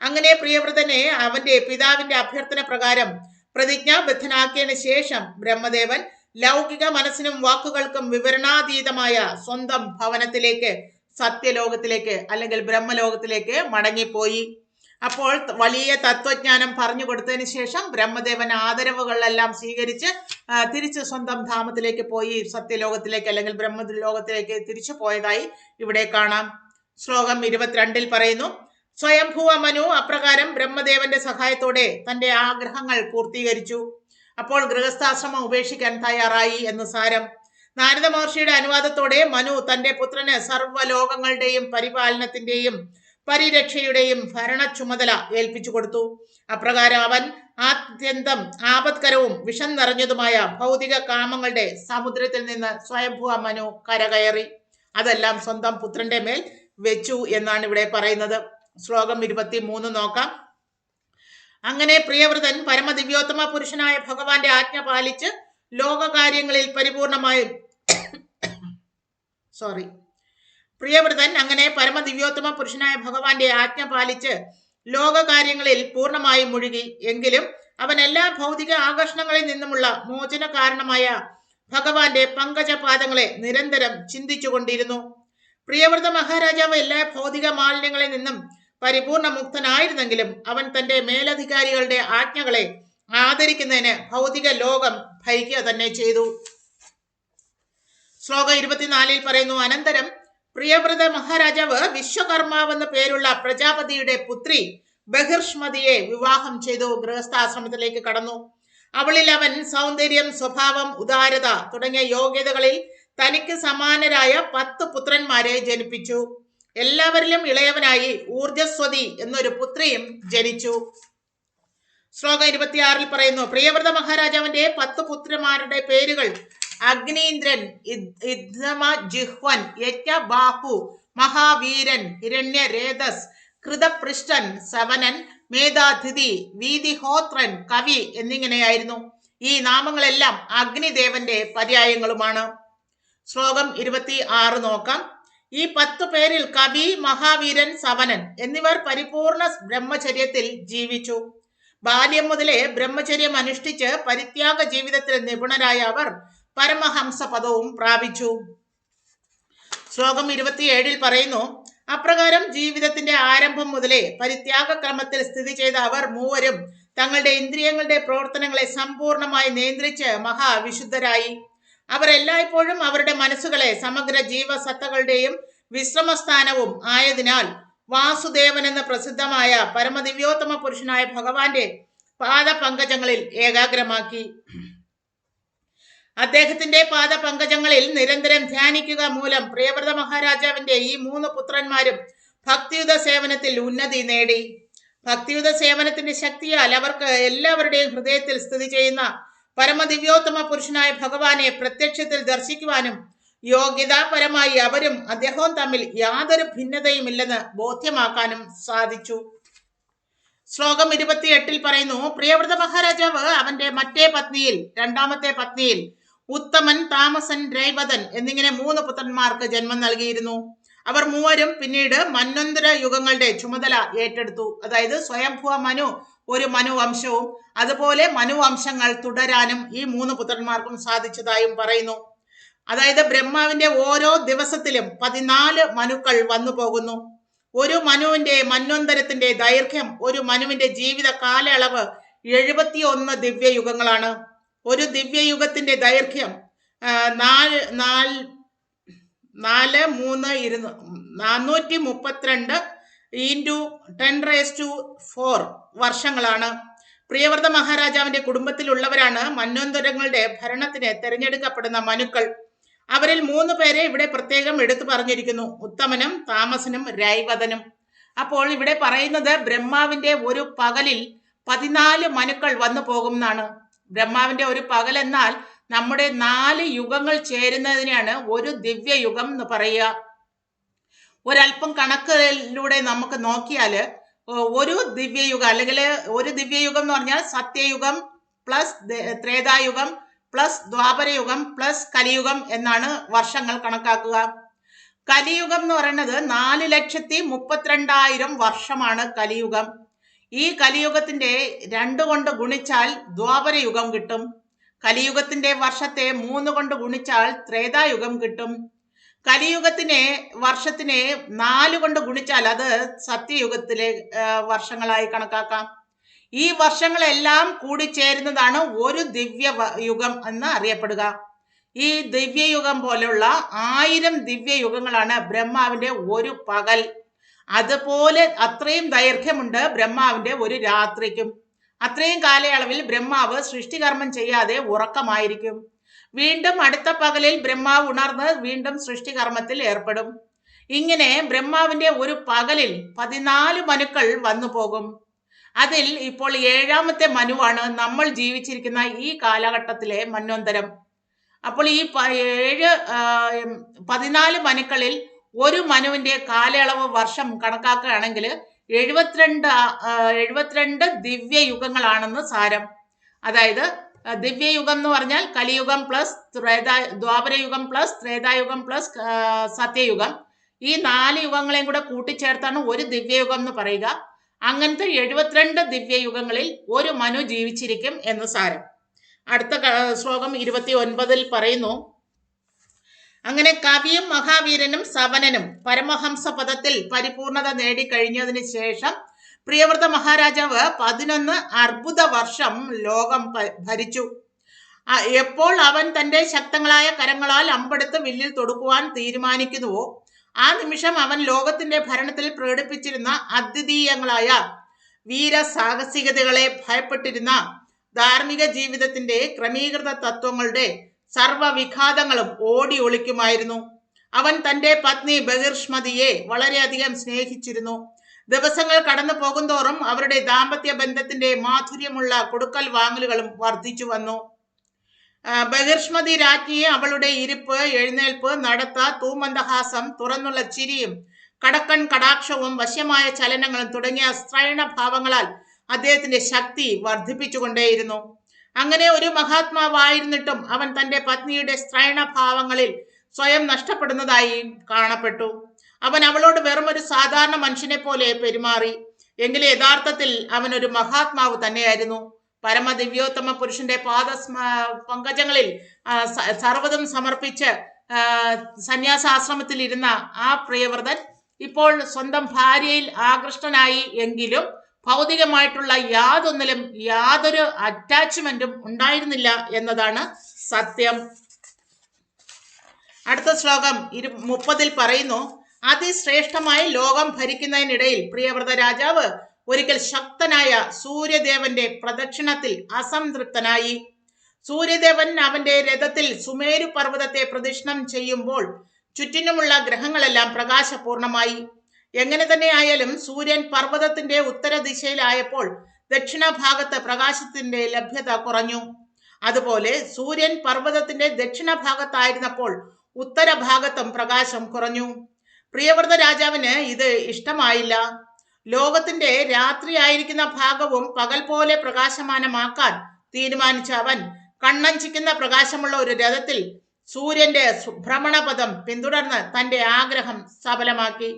അങ്ങനെ പ്രിയവ്രതനെ അവന്റെ പിതാവിന്റെ അഭ്യർത്ഥന പ്രകാരം പ്രതിജ്ഞാബദ്ധനാക്കിയതിനു ശേഷം ബ്രഹ്മദേവൻ ലൗകിക മനസ്സിനും വാക്കുകൾക്കും വിവരണാതീതമായ സ്വന്തം ഭവനത്തിലേക്ക്, സത്യലോകത്തിലേക്ക് അല്ലെങ്കിൽ ബ്രഹ്മലോകത്തിലേക്ക് മടങ്ങിപ്പോയി. അപ്പോൾ വലിയ തത്വജ്ഞാനം പറഞ്ഞു കൊടുത്തതിന് ശേഷം ബ്രഹ്മദേവൻ ആദരവുകളെല്ലാം സ്വീകരിച്ച് തിരിച്ച് സ്വന്തം ധാമത്തിലേക്ക് പോയി, സത്യലോകത്തിലേക്ക് അല്ലെങ്കിൽ ബ്രഹ്മലോകത്തിലേക്ക് തിരിച്ചു പോയതായി ഇവിടെ കാണാം. ശ്ലോകം 22 പറയുന്നു, സ്വയംഭൂവ മനു അപ്രകാരം ബ്രഹ്മദേവന്റെ സഹായത്തോടെ തന്റെ ആഗ്രഹങ്ങൾ പൂർത്തീകരിച്ചു. അപ്പോൾ ഗൃഹസ്ഥാശ്രമം ഉപേക്ഷിക്കാൻ തയ്യാറായി എന്ന് സാരം. നാരദ മഹർഷിയുടെ അനുവാദത്തോടെ മനു തന്റെ പുത്രന് സർവ്വലോകങ്ങളുടെയും പരിപാലനത്തിന്റെയും പരിരക്ഷയുടെയും ഭരണ ചുമതല ഏൽപ്പിച്ചു കൊടുത്തു. അപ്രകാരം അവൻ ആത്യന്തം ആപത്കരവും വിഷം നിറഞ്ഞതുമായ ഭൗതിക കാമങ്ങളുടെ സമുദ്രത്തിൽ നിന്ന് സ്വയംഭൂവ മനു കരകയറി അതെല്ലാം സ്വന്തം പുത്രന്റെ മേൽ വെച്ചു എന്നാണ് ഇവിടെ പറയുന്നത്. ശ്ലോകം 23 നോക്കാം. അങ്ങനെ പ്രിയവ്രതൻ പരമദിവ്യോത്തമ പുരുഷനായ ഭഗവാന്റെ ആജ്ഞ പാലിച്ച് ലോകകാര്യങ്ങളിൽ പരിപൂർണമായും പ്രിയവ്രതൻ അങ്ങനെ പരമദിവ്യോത്തമ പുരുഷനായ ഭഗവാന്റെ ആജ്ഞ പാലിച്ച് ലോകകാര്യങ്ങളിൽ പൂർണ്ണമായും മുഴുകി. എങ്കിലും അവൻ എല്ലാ ഭൗതിക ആകർഷണങ്ങളിൽ നിന്നുമുള്ള മോചന കാരണമായ ഭഗവാന്റെ പങ്കജപാദങ്ങളെ നിരന്തരം ചിന്തിച്ചുകൊണ്ടിരുന്നു. പ്രിയവ്രത മഹാരാജാവ് എല്ലാ ഭൗതിക മാലിന്യങ്ങളിൽ നിന്നും പരിപൂർണ മുക്തനായിരുന്നെങ്കിലും അവൻ തന്റെ മേലധികാരികളുടെ ആജ്ഞകളെ ആദരിക്കുന്നതിന് ഭൗതിക ലോകം ഭരിക്കുക തന്നെ ചെയ്തു. ശ്ലോകം 24 പറയുന്നു, അനന്തരം പ്രിയവ്രത മഹാരാജാവ് വിശ്വകർമാവെന്ന പേരുള്ള പ്രജാപതിയുടെ പുത്രി ബഹിർഷ്മതിയെ വിവാഹം ചെയ്തു ഗൃഹസ്ഥാശ്രമത്തിലേക്ക് കടന്നു. അവളിൽ അവൻ സൗന്ദര്യം, സ്വഭാവം, ഉദാരത തുടങ്ങിയ യോഗ്യതകളിൽ തനിക്ക് സമാനരായ 10 പുത്രന്മാരെ ജനിപ്പിച്ചു. എല്ലാവരിലും ഇളയവനായി ഊർജസ്വതി എന്നൊരു പുത്രിയും ജനിച്ചു. ശ്ലോകം 26 പറയുന്നു, പ്രിയവ്രത മഹാരാജാവിന്റെ 10 പുത്രന്മാരുടെ പേരുകൾ അഗ്നീന്ദ്രൻ, ജിഹ്വൻ, യജ്ഞബാഹു, മഹാവീരൻ, ഹിരണ്യരേതസ്, കൃതപൃഷ്ടൻ, സവനൻ, മേധാതിഥി, വീതിഹോത്രൻ, കവി എന്നിങ്ങനെയായിരുന്നു. ഈ നാമങ്ങളെല്ലാം അഗ്നിദേവന്റെ പര്യായങ്ങളുമാണ്. ശ്ലോകം 26 നോക്കാം. ഈ 10 പേരിൽ കവി, മഹാവീരൻ, സവനൻ എന്നിവർ പരിപൂർണ ബ്രഹ്മചര്യത്തിൽ ജീവിച്ചു. ബാല്യം മുതലേ ബ്രഹ്മചര്യം അനുഷ്ഠിച്ച് പരിത്യാഗ ജീവിതത്തിൽ നിപുണരായ അവർ പരമഹംസ പദവും പ്രാപിച്ചു. ശ്ലോകം 27 പറയുന്നു, അപ്രകാരം ജീവിതത്തിന്റെ ആരംഭം മുതലേ പരിത്യാഗ ക്രമത്തിൽ സ്ഥിതി ചെയ്ത അവർ മൂവരും തങ്ങളുടെ ഇന്ദ്രിയങ്ങളുടെ പ്രവർത്തനങ്ങളെ സമ്പൂർണമായി നിയന്ത്രിച്ച് മഹാവിശുദ്ധരായി. അവർ എല്ലായ്പ്പോഴും അവരുടെ മനസ്സുകളെ സമഗ്ര ജീവസത്തകളുടെയും വിശ്രമസ്ഥാനവും ആയതിനാൽ വാസുദേവൻ എന്ന പ്രസിദ്ധമായ പരമദിവ്യോത്തമ പുരുഷനായ ഭഗവാന്റെ പാദപങ്കജങ്ങളിൽ ഏകാഗ്രമാക്കി. അദ്ദേഹത്തിന്റെ പാദപങ്കജങ്ങളിൽ നിരന്തരം ധ്യാനിക്കുക മൂലം പ്രിയവ്രത മഹാരാജാവിന്റെ ഈ 3 പുത്രന്മാരും ഭക്തിയുത സേവനത്തിൽ ഉന്നതി നേടി. ഭക്തിയുത സേവനത്തിന്റെ ശക്തിയാൽ അവർക്ക് എല്ലാവരുടെയും ഹൃദയത്തിൽ സ്ഥിതി ചെയ്യുന്ന പരമദിവ്യോത്തമ പുരുഷനായ ഭഗവാനെ പ്രത്യക്ഷത്തിൽ ദർശിക്കുവാനും യോഗ്യതാപരമായി അവരും അദ്ദേഹവും തമ്മിൽ യാതൊരു ഭിന്നതയുമില്ലെന്ന് ബോധ്യമാക്കാനും സാധിച്ചു. ശ്ലോകം 28 പറയുന്നു, പ്രിയവ്രത മഹാരാജാവ് അവന്റെ മറ്റേ പത്നിയിൽ, രണ്ടാമത്തെ പത്നിയിൽ ഉത്തമൻ, താമസൻ, രൈവതൻ എന്നിങ്ങനെ 3 പുത്രന്മാർക്ക് ജന്മം നൽകിയിരുന്നു. അവർ മൂവരും പിന്നീട് മന്വന്തര യുഗങ്ങളുടെ ചുമതല ഏറ്റെടുത്തു. അതായത് സ്വയംഭുവ മനു ഒരു മനുവംശവും അതുപോലെ മനുവംശങ്ങൾ തുടരാനും ഈ 3 പുത്രന്മാർക്കും സാധിച്ചതായും പറയുന്നു. അതായത് ബ്രഹ്മാവിന്റെ ഓരോ ദിവസത്തിലും 14 മനുക്കൾ വന്നു പോകുന്നു. ഒരു മനുവിന്റെ മന്വന്തരത്തിന്റെ ദൈർഘ്യം, ഒരു മനുവിന്റെ ജീവിത കാലയളവ് 71 ദിവ്യയുഗങ്ങളാണ്. ഒരു ദിവ്യയുഗത്തിന്റെ ദൈർഘ്യം 432 ഇൻറ്റു 10⁴ വർഷങ്ങളാണ്. പ്രിയവ്രത മഹാരാജാവിന്റെ കുടുംബത്തിലുള്ളവരാണ് മന്വന്തരങ്ങളുടെ ഭരണത്തിന് തിരഞ്ഞെടുക്കപ്പെടുന്ന മനുക്കൾ. അവരിൽ 3 പേരെ ഇവിടെ പ്രത്യേകം എടുത്തു പറഞ്ഞിരിക്കുന്നു, ഉത്തമനും, താമസനും, രൈവതനും. അപ്പോൾ ഇവിടെ പറയുന്നത് ബ്രഹ്മാവിന്റെ ഒരു പകലിൽ 14 മനുക്കൾ വന്നു പോകും എന്നാണ്. ബ്രഹ്മാവിന്റെ ഒരു പകൽ എന്നാൽ നമ്മുടെ 4 യുഗങ്ങൾ ചേരുന്നതിനെയാണ് ഒരു ദിവ്യയുഗം എന്ന് പറയുക. ഒരല്പം കണക്കിലൂടെ നമുക്ക് നോക്കിയാൽ ഒരു ദിവ്യയുഗം അല്ലെങ്കിൽ ഒരു ദിവ്യയുഗം എന്ന് പറഞ്ഞാൽ സത്യയുഗം പ്ലസ് ത്രേതായുഗം പ്ലസ് ദ്വാപരയുഗം പ്ലസ് കലിയുഗം എന്നാണ് വർഷങ്ങൾ കണക്കാക്കുക. കലിയുഗം എന്ന് പറയുന്നത് 4,32,000 വർഷമാണ് കലിയുഗം. ഈ കലിയുഗത്തിന്റെ 2 കൊണ്ട് ഗുണിച്ചാൽ ദ്വാപരയുഗം കിട്ടും. കലിയുഗത്തിന്റെ വർഷത്തെ 3 കൊണ്ട് ഗുണിച്ചാൽ ത്രേതായുഗം കിട്ടും. വർഷത്തിനെ 4 കൊണ്ട് ഗുണിച്ചാൽ അത് സത്യയുഗത്തിലെ വർഷങ്ങളായി കണക്കാക്കാം. ഈ വർഷങ്ങളെല്ലാം കൂടിച്ചേരുന്നതാണ് ഒരു ദിവ്യ യുഗം എന്ന് അറിയപ്പെടുക. ഈ ദിവ്യയുഗം പോലുള്ള 1000 ദിവ്യയുഗങ്ങളാണ് ബ്രഹ്മാവിന്റെ ഒരു പകൽ. അതുപോലെ അത്രയും ദൈർഘ്യമുണ്ട് ബ്രഹ്മാവിന്റെ ഒരു രാത്രിക്കും. അത്രയും കാലയളവിൽ ബ്രഹ്മാവ് സൃഷ്ടികർമ്മം ചെയ്യാതെ ഉറക്കമായിരിക്കും. വീണ്ടും അടുത്ത പകലിൽ ബ്രഹ്മാവ് ഉണർന്ന് വീണ്ടും സൃഷ്ടികർമ്മത്തിൽ ഏർപ്പെടും. ഇങ്ങനെ ബ്രഹ്മാവിന്റെ ഒരു പകലിൽ 14 മനുക്കൾ വന്നു പോകും. അതിൽ ഇപ്പോൾ 7ാമത്തെ മനുവാണ് നമ്മൾ ജീവിച്ചിരിക്കുന്ന ഈ കാലഘട്ടത്തിലെ മന്വന്തരം. അപ്പോൾ ഈ 14 മനുക്കളിൽ ഒരു മനുവിന്റെ കാലയളവ് വർഷം കണക്കാക്കുകയാണെങ്കിൽ 72 ദിവ്യയുഗങ്ങളാണെന്ന് സാരം. അതായത് ദിവ്യയുഗം എന്ന് പറഞ്ഞാൽ കലിയുഗം പ്ലസ് ദ്വാപരയുഗം പ്ലസ് ത്രേതായുഗം പ്ലസ് സത്യയുഗം, ഈ 4 യുഗങ്ങളെയും കൂടെ കൂട്ടിച്ചേർത്താണ് ഒരു ദിവ്യയുഗം എന്ന് പറയുക. അങ്ങനത്തെ 72 ദിവ്യയുഗങ്ങളിൽ ഒരു മനു ജീവിച്ചിരിക്കും എന്ന് സാരം. അടുത്ത ശ്ലോകം 29 പറയുന്നു, അങ്ങനെ കവിയും മഹാവീരനും സവനനും പരമഹംസ പദത്തിൽ പരിപൂർണത നേടിക്കഴിഞ്ഞതിന് ശേഷം പ്രിയവ്രത മഹാരാജാവ് 11 അർബുദ വർഷം ലോകം ഭരിച്ചു. എപ്പോൾ അവൻ തന്റെ ശക്തങ്ങളായ കരങ്ങളാൽ അമ്പെടുത്ത് വില്ലിൽ തൊടുക്കുവാൻ തീരുമാനിക്കുന്നുവോ ആ നിമിഷം അവൻ ലോകത്തിന്റെ ഭരണത്തിൽ പ്രകടിപ്പിച്ചിരുന്ന അദ്വിതീയങ്ങളായ വീരസാഹസികതകളെ ഭയപ്പെട്ടിരുന്ന ധാർമ്മിക ജീവിതത്തിന്റെ ക്രമീകൃത തത്വങ്ങളുടെ സർവവിഘാതങ്ങളും ഓടി ഒളിക്കുമായിരുന്നു. അവൻ തന്റെ പത്നി ബഹിർഷ്മതിയെ വളരെയധികം സ്നേഹിച്ചിരുന്നു. ദിവസങ്ങൾ കടന്നു പോകുന്തോറും അവരുടെ ദാമ്പത്യ ബന്ധത്തിന്റെ മാധുര്യമുള്ള കൊടുക്കൽ വാങ്ങലുകളും വർദ്ധിച്ചു വന്നു. ബഹിർഷ്മതി രാജ്ഞിയെ അവളുടെ ഇരിപ്പ്, എഴുന്നേൽപ്പ്, നടത്ത, തൂമന്ദഹാസം, തുറന്നുള്ള ചിരിയും കടക്കൺ കടാക്ഷവും വശ്യമായ ചലനങ്ങളും തുടങ്ങിയ സ്ത്രൈണഭാവങ്ങളാൽ അദ്ദേഹത്തിന്റെ ശക്തി വർദ്ധിപ്പിച്ചുകൊണ്ടേയിരുന്നു. അങ്ങനെ ഒരു മഹാത്മാവായിരുന്നിട്ടും അവൻ തന്റെ പത്നിയുടെ സ്ത്രൈണഭാവങ്ങളിൽ സ്വയം നഷ്ടപ്പെടുന്നതായി കാണപ്പെട്ടു. അവൻ അവളോട് വെറും ഒരു സാധാരണ മനുഷ്യനെ പോലെ പെരുമാറി. എങ്കിലും യഥാർത്ഥത്തിൽ അവൻ ഒരു മഹാത്മാവ് തന്നെയായിരുന്നു. പരമദിവ്യോത്തമ പുരുഷന്റെ പങ്കജങ്ങളിൽ സർവ്വതും സമർപ്പിച്ച് സന്യാസാശ്രമത്തിൽ ഇരുന്ന ആ പ്രിയവ്രതൻ ഇപ്പോൾ സ്വന്തം ഭാര്യയിൽ ആകൃഷ്ടനായി എങ്കിലും ഭൗതികമായിട്ടുള്ള യാതൊരു അറ്റാച്ച്മെന്റും ഉണ്ടായിരുന്നില്ല എന്നതാണ് സത്യം. അടുത്ത ശ്ലോകം 30 പറയുന്നു, അതിശ്രേഷ്ഠമായി ലോകം ഭരിക്കുന്നതിനിടയിൽ പ്രിയവ്രത രാജാവ് ഒരിക്കൽ ശക്തനായ സൂര്യദേവന്റെ പ്രദക്ഷിണത്തിൽ അസംതൃപ്തനായി. സൂര്യദേവൻ അവന്റെ രഥത്തിൽ സുമേരു പർവ്വതത്തെ പ്രദക്ഷിണം ചെയ്യുമ്പോൾ ചുറ്റിനുമുള്ള ഗ്രഹങ്ങളെല്ലാം പ്രകാശപൂർണമായി. എങ്ങനെ തന്നെ ആയാലും സൂര്യൻ പർവ്വതത്തിന്റെ ഉത്തര ദിശയിലായപ്പോൾ ദക്ഷിണഭാഗത്ത് പ്രകാശത്തിന്റെ ലഭ്യത കുറഞ്ഞു. അതുപോലെ സൂര്യൻ പർവ്വതത്തിന്റെ ദക്ഷിണഭാഗത്തായിരുന്നപ്പോൾ ഉത്തരഭാഗത്തും പ്രകാശം കുറഞ്ഞു. പ്രിയവ്രത രാജാവിന് ഇത് ഇഷ്ടമായില്ല. ലോകത്തിന്റെ രാത്രിയായിരിക്കുന്ന ഭാഗവും പകൽ പോലെ പ്രകാശമാനമാക്കാൻ തീരുമാനിച്ച അവൻ കണ്ണഞ്ചിക്കുന്ന പ്രകാശമുള്ള ഒരു രഥത്തിൽ സൂര്യന്റെ ഭ്രമണപഥം പിന്തുടർന്ന് തന്റെ ആഗ്രഹം സഫലമാക്കി.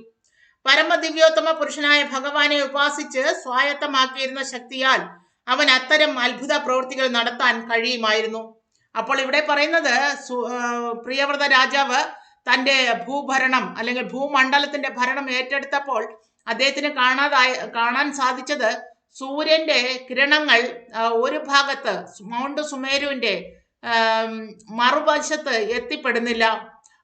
പരമദിവ്യോത്തമ പുരുഷനായ ഭഗവാനെ ഉപാസിച്ച് സ്വായത്തമാക്കിയിരുന്ന ശക്തിയാൽ അവൻ അത്തരം അത്ഭുത പ്രവൃത്തികൾ നടത്താൻ കഴിയുമായിരുന്നു. അപ്പോൾ ഇവിടെ പറയുന്നത് പ്രിയവ്രത രാജാവ് തന്റെ ഭൂഭരണം അല്ലെങ്കിൽ ഭൂമണ്ഡലത്തിന്റെ ഭരണം ഏറ്റെടുത്തപ്പോൾ അദ്ദേഹത്തിന് കാണാൻ സാധിച്ചത് സൂര്യന്റെ കിരണങ്ങൾ ഒരു ഭാഗത്ത് മൗണ്ട് സുമേരുവിന്റെ മറുവശത്ത് എത്തിപ്പെടുന്നില്ല.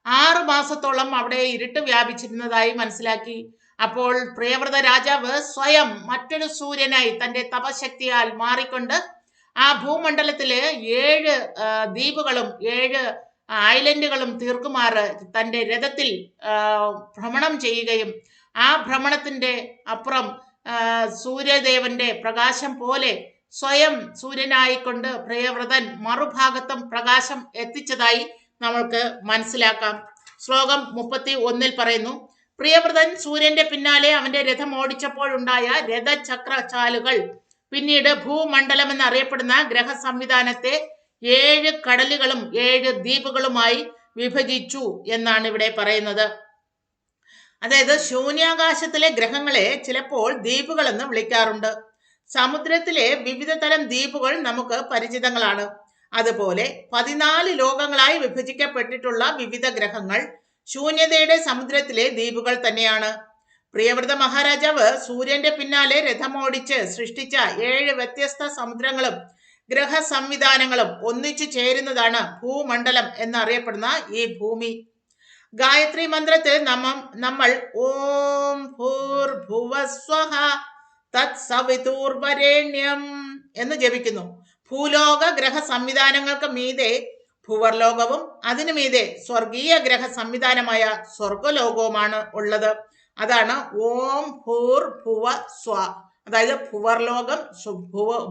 6 മാസത്തോളം അവിടെ ഇരുട്ട് വ്യാപിച്ചിരുന്നതായി മനസ്സിലാക്കി. അപ്പോൾ പ്രിയവ്രത രാജാവ് സ്വയം മറ്റൊരു സൂര്യനായി തന്റെ തപശക്തിയാൽ മാറിക്കൊണ്ട് ആ ഭൂമണ്ഡലത്തില് 7 ദ്വീപുകളും 7 ഐലൻഡുകളും തീർക്കുമാറ് തന്റെ രഥത്തിൽ ഭ്രമണം ചെയ്യുകയും ആ ഭ്രമണത്തിന്റെ അപ്പുറം സൂര്യദേവന്റെ പ്രകാശം പോലെ സ്വയം സൂര്യനായിക്കൊണ്ട് പ്രിയവ്രതൻ മറുഭാഗത്തും പ്രകാശം എത്തിച്ചതായി നമ്മൾക്ക് മനസ്സിലാക്കാം. ശ്ലോകം 31 പറയുന്നു, പ്രിയവ്രതൻ സൂര്യന്റെ പിന്നാലെ അവന്റെ രഥം ഓടിച്ചപ്പോഴുണ്ടായ രഥചക്രചാലുകൾ പിന്നീട് ഭൂമണ്ഡലം എന്നറിയപ്പെടുന്ന ഗ്രഹ സംവിധാനത്തെ 7 കടലുകളും 7 ദ്വീപുകളുമായി വിഭജിച്ചു എന്നാണ് ഇവിടെ പറയുന്നത്. അതായത് ശൂന്യാകാശത്തിലെ ഗ്രഹങ്ങളെ ചിലപ്പോൾ ദ്വീപുകൾ എന്ന് വിളിക്കാറുണ്ട്. സമുദ്രത്തിലെ വിവിധ തരം ദ്വീപുകൾ നമുക്ക് പരിചിതങ്ങളാണ്. അതുപോലെ 14 ലോകങ്ങളായി വിഭജിക്കപ്പെട്ടിട്ടുള്ള വിവിധ ഗ്രഹങ്ങൾ ശൂന്യതയുടെ സമുദ്രത്തിലെ ദ്വീപുകൾ തന്നെയാണ്. പ്രിയവ്രത മഹാരാജാവ് സൂര്യന്റെ പിന്നാലെ രഥമോടിച്ച് സൃഷ്ടിച്ച 7 വ്യത്യസ്ത സമുദ്രങ്ങളും ഗ്രഹ സംവിധാനങ്ങളും ഒന്നിച്ചു ചേരുന്നതാണ് ഭൂമണ്ഡലം എന്നറിയപ്പെടുന്ന ഈ ഭൂമി. ഗായത്രി മന്ത്രത്തിൽ നമ്മൾ ഓം ഭൂർഭുവസ്വഹ തത്സവിതുർവരേണ്യം എന്ന് ജപിക്കുന്നു. ഭൂലോക ഗ്രഹ സംവിധാനങ്ങൾക്ക് മീതെ ഭൂവർലോകവും അതിനു മീതെ സ്വർഗീയ ഗ്രഹ സംവിധാനമായ സ്വർഗലോകവുമാണ് ഉള്ളത്. അതാണ് ഓം ഭൂർഭുവ സ്വ. അതായത് ഭൂവർലോകം,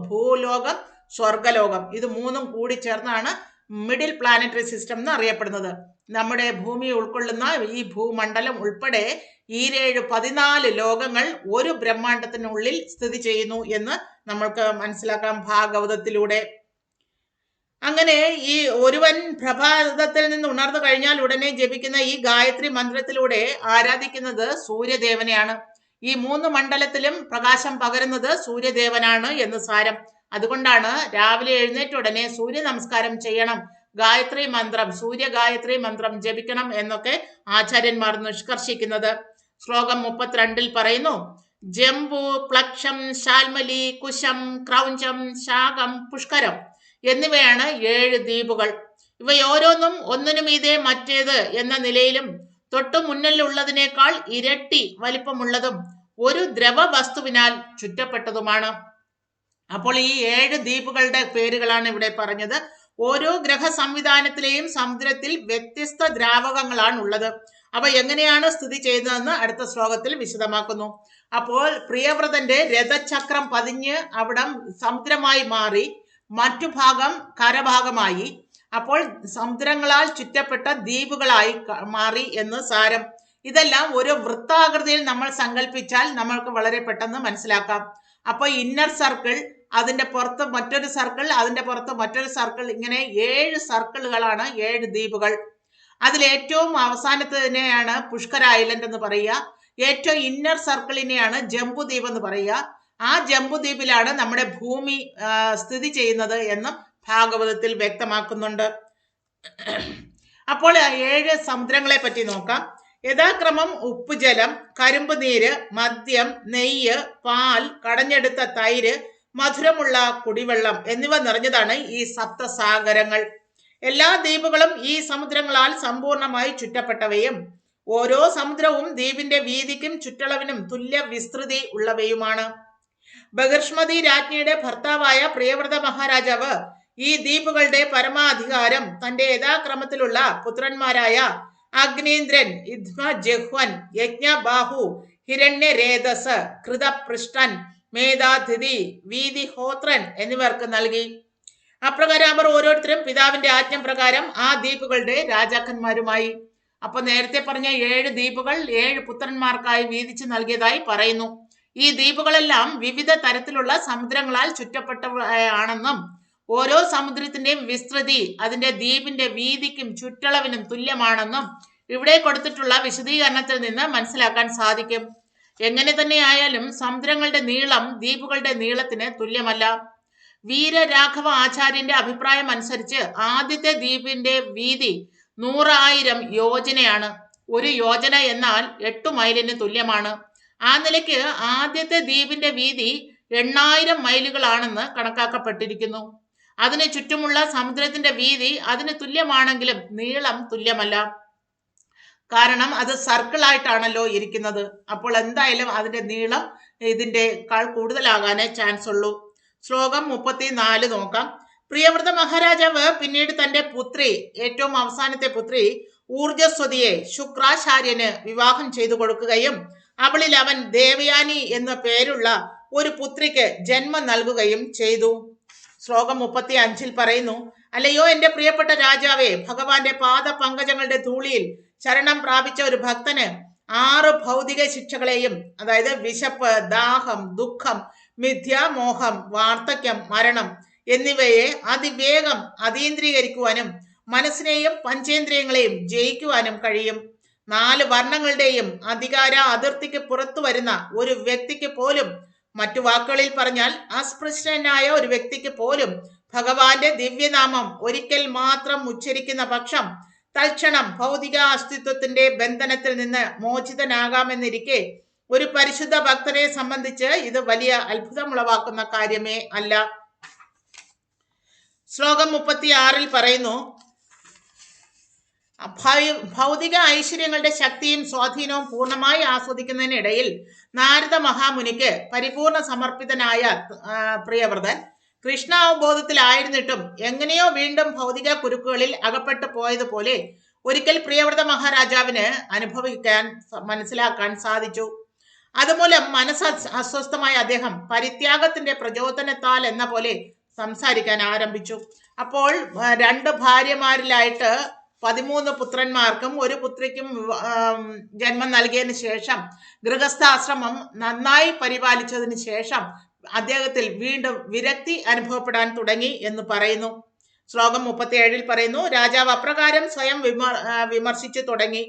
ഭൂലോകം, സ്വർഗലോകം, ഇത് 3 കൂടി ചേർന്നാണ് മിഡിൽ പ്ലാനറ്ററി സിസ്റ്റം എന്ന് അറിയപ്പെടുന്നത്. നമ്മുടെ ഭൂമി ഉൾക്കൊള്ളുന്ന ഈ ഭൂമണ്ഡലം ഉൾപ്പെടെ 14 ലോകങ്ങൾ ഒരു ബ്രഹ്മാണ്ടത്തിനുള്ളിൽ സ്ഥിതി ചെയ്യുന്നു എന്ന് നമ്മൾക്ക് മനസ്സിലാക്കാം ഭാഗവതത്തിലൂടെ. അങ്ങനെ ഈ ഒരുവൻ പ്രഭാതത്തിൽ നിന്ന് ഉണർന്നു കഴിഞ്ഞാൽ ഉടനെ ജപിക്കുന്ന ഈ ഗായത്രി മന്ത്രത്തിലൂടെ ആരാധിക്കുന്നത് സൂര്യദേവനെയാണ്. ഈ 3 മണ്ഡലത്തിലും പ്രകാശം പകരുന്നത് സൂര്യദേവനാണ് എന്ന് സാരം. അതുകൊണ്ടാണ് രാവിലെ എഴുന്നേറ്റ ഉടനെ സൂര്യ നമസ്കാരം ചെയ്യണം, ഗായത്രി മന്ത്രം, സൂര്യ ഗായത്രി മന്ത്രം ജപിക്കണം എന്നൊക്കെ ആചാര്യന്മാർ നിഷ്കർഷിക്കുന്നത്. ശ്ലോകം 32 പറയുന്നു, ജംബു, പ്ലക്ഷം, ശാൽമലി, കുശം, ക്രൗഞ്ചം, ശാകം, പുഷ്കരം എന്നിവയാണ് 7 ദ്വീപുകൾ. ഇവയോരോന്നും ഒന്നിനു മീതെ മറ്റേത് എന്ന നിലയിലും തൊട്ടു മുന്നിലുള്ളതിനേക്കാൾ ഇരട്ടി വലിപ്പമുള്ളതും ഒരു ദ്രവ വസ്തുവിനാൽ ചുറ്റപ്പെട്ടതുമാണ്. അപ്പോൾ ഈ 7 ദ്വീപുകളുടെ പേരുകളാണ് ഇവിടെ പറഞ്ഞത്. ഓരോ ഗ്രഹ സംവിധാനത്തിലെയും സമുദ്രത്തിൽ വ്യത്യസ്ത ദ്രാവകങ്ങളാണ് ഉള്ളത്. അവ എങ്ങനെയാണ് സ്ഥിതി ചെയ്യുന്നതെന്ന് അടുത്ത ശ്ലോകത്തിൽ വിശദമാക്കുന്നു. അപ്പോൾ പ്രിയവ്രതന്റെ രഥചക്രം പതിഞ്ഞ് അവിടം സമുദ്രമായി മാറി, മറ്റു ഭാഗം കരഭാഗമായി. അപ്പോൾ സമുദ്രങ്ങളാൽ ചുറ്റപ്പെട്ട ദ്വീപുകളായി മാറി എന്ന് സാരം. ഇതെല്ലാം ഒരു വൃത്താകൃതിയിൽ നമ്മൾ സങ്കല്പിച്ചാൽ നമ്മൾക്ക് വളരെ പെട്ടെന്ന് മനസ്സിലാക്കാം. അപ്പോൾ ഇന്നർ സർക്കിൾ, അതിന്റെ പുറത്ത് മറ്റൊരു സർക്കിൾ, അതിന്റെ പുറത്ത് മറ്റൊരു സർക്കിൾ, ഇങ്ങനെ 7 സർക്കിളുകളാണ് 7 ദ്വീപുകൾ. അതിൽ ഏറ്റവും അവസാനത്തിനെയാണ് പുഷ്കര ഐലൻഡ് എന്ന് പറയുക. ഏറ്റവും ഇന്നർ സർക്കിളിനെയാണ് ജംബുദ്വീപ് എന്ന് പറയുക. ആ ജംബുദ്വീപിലാണ് നമ്മുടെ ഭൂമി സ്ഥിതി ചെയ്യുന്നത് എന്ന് ഭാഗവതത്തിൽ വ്യക്തമാക്കുന്നുണ്ട്. അപ്പോൾ 7 സമുദ്രങ്ങളെ പറ്റി നോക്കാം. യഥാക്രമം ഉപ്പുജലം, കരിമ്പ് നീര്, മദ്യം, നെയ്യ്, പാൽ, കടഞ്ഞെടുത്ത തൈര്, മധുരമുള്ള കുടിവെള്ളം എന്നിവ നിറഞ്ഞതാണ് ഈ സപ്തസാഗരങ്ങൾ. എല്ലാ ദ്വീപുകളും ഈ സമുദ്രങ്ങളാൽ സമ്പൂർണമായി ചുറ്റപ്പെട്ടവയും ഓരോ സമുദ്രവും ദ്വീപിന്റെ വീതിക്കും ചുറ്റളവിനും തുല്യ വിസ്തൃതി ഉള്ളവയുമാണ്. ബഹിർഷ്മതി രാജ്ഞിയുടെ ഭർത്താവായ പ്രിയവ്രത മഹാരാജാവ് ഈ ദ്വീപുകളുടെ പരമാധികാരം തന്റെ യഥാക്രമത്തിലുള്ള പുത്രന്മാരായ അഗ്നീന്ദ്രൻ, ഇദ്മജഹ്വൻ, യജ്ഞബാഹു, ഹിരണ്യരേതസ്, കൃതപൃഷ്ടൻ, മേധാതിഥി, വീതിഹോത്രൻ എന്നിവർക്ക് നൽകി. അപ്രകാരം അവർ ഓരോരുത്തരും പിതാവിന്റെ ആജ്ഞപ്രകാരം ആ ദ്വീപുകളുടെ രാജാക്കന്മാരുമായി. അപ്പൊ നേരത്തെ പറഞ്ഞ 7 ദ്വീപുകൾ 7 പുത്രന്മാർക്കായി വീതിച്ചു നൽകിയതായി പറയുന്നു. ഈ ദ്വീപുകളെല്ലാം വിവിധ തരത്തിലുള്ള സമുദ്രങ്ങളാൽ ചുറ്റപ്പെട്ടവയാണെന്നും ഓരോ സമുദ്രത്തിന്റെയും വിസ്തൃതി അതിന്റെ ദ്വീപിന്റെ വീതിക്കും ചുറ്റളവിനും തുല്യമാണെന്നും ഇവിടെ കൊടുത്തിട്ടുള്ള വിശദീകരണത്തിൽ നിന്ന് മനസ്സിലാക്കാൻ സാധിക്കും. എങ്ങനെ തന്നെയായാലും സമുദ്രങ്ങളുടെ നീളം ദ്വീപുകളുടെ നീളത്തിന് തുല്യമല്ല. വീരരാഘവ ആചാര്യന്റെ അഭിപ്രായം അനുസരിച്ച് ആദ്യത്തെ ദ്വീപിന്റെ വീതി 100,000 യോജനയാണ്. ഒരു യോജന എന്നാൽ 8 മൈലിന് തുല്യമാണ്. ആ നിലയ്ക്ക് ആദ്യത്തെ ദ്വീപിന്റെ വീതി 8,000 മൈലുകളാണെന്ന് കണക്കാക്കപ്പെട്ടിരിക്കുന്നു. അതിന് ചുറ്റുമുള്ള സമുദ്രത്തിന്റെ വീതി അതിന് തുല്യമാണെങ്കിലും നീളം തുല്യമല്ല. കാരണം അത് സർക്കിൾ ആയിട്ടാണല്ലോ ഇരിക്കുന്നത്. അപ്പോൾ എന്തായാലും അതിന്റെ നീളം ഇതിന്റെ കൂടുതലാകാനേ ചാൻസ് ഉള്ളൂ. ശ്ലോകം 34 നോക്കാം. പ്രിയവ്രത മഹാരാജാവ് പിന്നീട് തന്റെ പുത്രി, ഏറ്റവും അവസാനത്തെ പുത്രി ഊർജസ്വതിയെ ശുക്രാചാര്യന് വിവാഹം ചെയ്തു കൊടുക്കുകയും അവളിൽ അവൻ ദേവയാനി എന്ന പേരുള്ള ഒരു പുത്രിക്ക് ജന്മം നൽകുകയും ചെയ്തു. ശ്ലോകം 35 പറയുന്നു, അല്ലയോ എന്റെ പ്രിയപ്പെട്ട രാജാവേ, ഭഗവാന്റെ പാദ പങ്കജങ്ങളുടെ ധൂളിയിൽ ശരണം പ്രാപിച്ച ഒരു ഭക്തന് 6 ഭൗതിക ശിക്ഷകളെയും, അതായത് വിശപ്പ്, ദാഹം, ദുഃഖം, മിഥ്യാമോഹം, വാർദ്ധക്യം, മരണം എന്നിവയെ അതിവേഗം അതീന്ദ്രീകരിക്കുവാനും മനസ്സിനെയും പഞ്ചേന്ദ്രിയങ്ങളെയും ജയിക്കുവാനും കഴിയും. 4 വർണ്ണങ്ങളുടെയും അധികാര അതിർത്തിക്ക് പുറത്തു വരുന്ന ഒരു വ്യക്തിക്ക് പോലും, മറ്റു വാക്കുകളിൽ പറഞ്ഞാൽ അസ്പൃശ്യനായ ഒരു വ്യക്തിക്ക് പോലും ഭഗവാന്റെ ദിവ്യനാമം ഒരിക്കൽ മാത്രം ഉച്ചരിക്കുന്ന പക്ഷം തൽക്ഷണം ഭൗതിക അസ്തിത്വത്തിന്റെ ബന്ധനത്തിൽ നിന്ന് മോചിതനാകാമെന്നിരിക്കെ ഒരു പരിശുദ്ധ ഭക്തനെ സംബന്ധിച്ച് ഇത് വലിയ അത്ഭുതമുളവാക്കുന്ന കാര്യമേ അല്ല. ശ്ലോകം 36 പറയുന്നു, ഭൗതിക ഐശ്വര്യങ്ങളുടെ ശക്തിയും സ്വാധീനവും പൂർണ്ണമായി ആസ്വദിക്കുന്നതിനിടയിൽ നാരദ മഹാമുനിക്ക് പരിപൂർണ സമർപ്പിതനായ പ്രിയവ്രതൻ കൃഷ്ണ അവബോധത്തിലായിരുന്നിട്ടും എങ്ങനെയോ വീണ്ടും ഭൗതിക കുരുക്കുകളിൽ അകപ്പെട്ടു പോയതുപോലെ ഒരിക്കൽ പ്രിയവ്രത മഹാരാജാവിന് മനസ്സിലാക്കാൻ സാധിച്ചു. അതുമൂലം മനസ്സ് അസ്വസ്ഥമായ അദ്ദേഹം പരിത്യാഗത്തിന്റെ പ്രചോദനത്താൽ എന്ന പോലെ സംസാരിക്കാൻ ആരംഭിച്ചു. അപ്പോൾ 2 ഭാര്യമാരിലായിട്ട് 13 പുത്രന്മാർക്കും ഒരു പുത്രിക്കും ജന്മം നൽകിയതിന് ശേഷം ഗൃഹസ്ഥാശ്രമം നന്നായി പരിപാലിച്ചതിന് ശേഷം അദ്ദേഹത്തിൽ വീണ്ടും വിരക്തി അനുഭവപ്പെടാൻ തുടങ്ങി എന്ന് പറയുന്നു. ശ്ലോകം 37 പറയുന്നു, രാജാവ് അപ്രകാരം സ്വയം വിമർശിച്ചു തുടങ്ങി.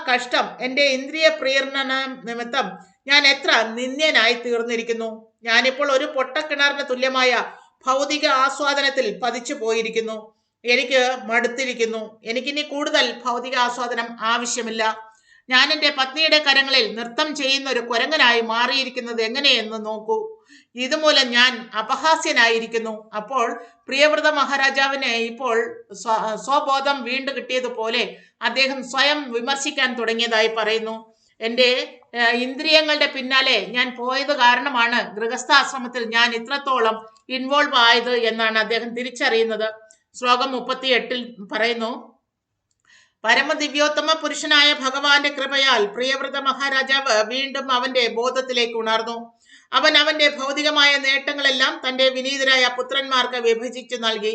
കഷ്ടം, എന്റെ ഇന്ദ്രിയ പ്രീർണന നിമിത്തം ഞാൻ എത്ര നിന്ദ്യനായി തീർന്നിരിക്കുന്നു. ഞാനിപ്പോൾ ഒരു പൊട്ടക്കിണറിന് തുല്യമായ ഭൗതിക ആസ്വാദനത്തിൽ പതിച്ചു പോയിരിക്കുന്നു. എനിക്ക് മടുത്തിരിക്കുന്നു. എനിക്കിനി കൂടുതൽ ഭൗതിക ആസ്വാദനം ആവശ്യമില്ല. ഞാൻ എൻ്റെ പത്നിയുടെ കരങ്ങളിൽ നൃത്തം ചെയ്യുന്ന ഒരു കുരങ്ങനായി മാറിയിരിക്കുന്നത് എങ്ങനെയെന്ന് നോക്കൂ. ഇതുമൂലം ഞാൻ അപഹാസ്യനായിരിക്കുന്നു. അപ്പോൾ പ്രിയവ്രത മഹാരാജാവിന് ഇപ്പോൾ സ്വബോധം വീണ്ടും കിട്ടിയതുപോലെ അദ്ദേഹം സ്വയം വിമർശിക്കാൻ തുടങ്ങിയതായി പറയുന്നു. എൻ്റെ ഇന്ദ്രിയങ്ങളുടെ പിന്നാലെ ഞാൻ പോയത് കാരണമാണ് ഗൃഹസ്ഥാശ്രമത്തിൽ ഞാൻ ഇത്രത്തോളം ഇൻവോൾവ് ആയത് എന്നാണ് അദ്ദേഹം തിരിച്ചറിയുന്നത്. ശ്ലോകം 38 പറയുന്നു, പരമദിവ്യോത്തമ പുരുഷനായ ഭഗവാന്റെ കൃപയാൽ പ്രിയവ്രത മഹാരാജാവ് വീണ്ടും അവന്റെ ബോധത്തിലേക്ക് ഉണർന്നു. അവൻ അവന്റെ ഭൗതികമായ നേട്ടങ്ങളെല്ലാം തന്റെ വിനീതരായ പുത്രന്മാർക്ക് വിഭജിച്ചു നൽകി.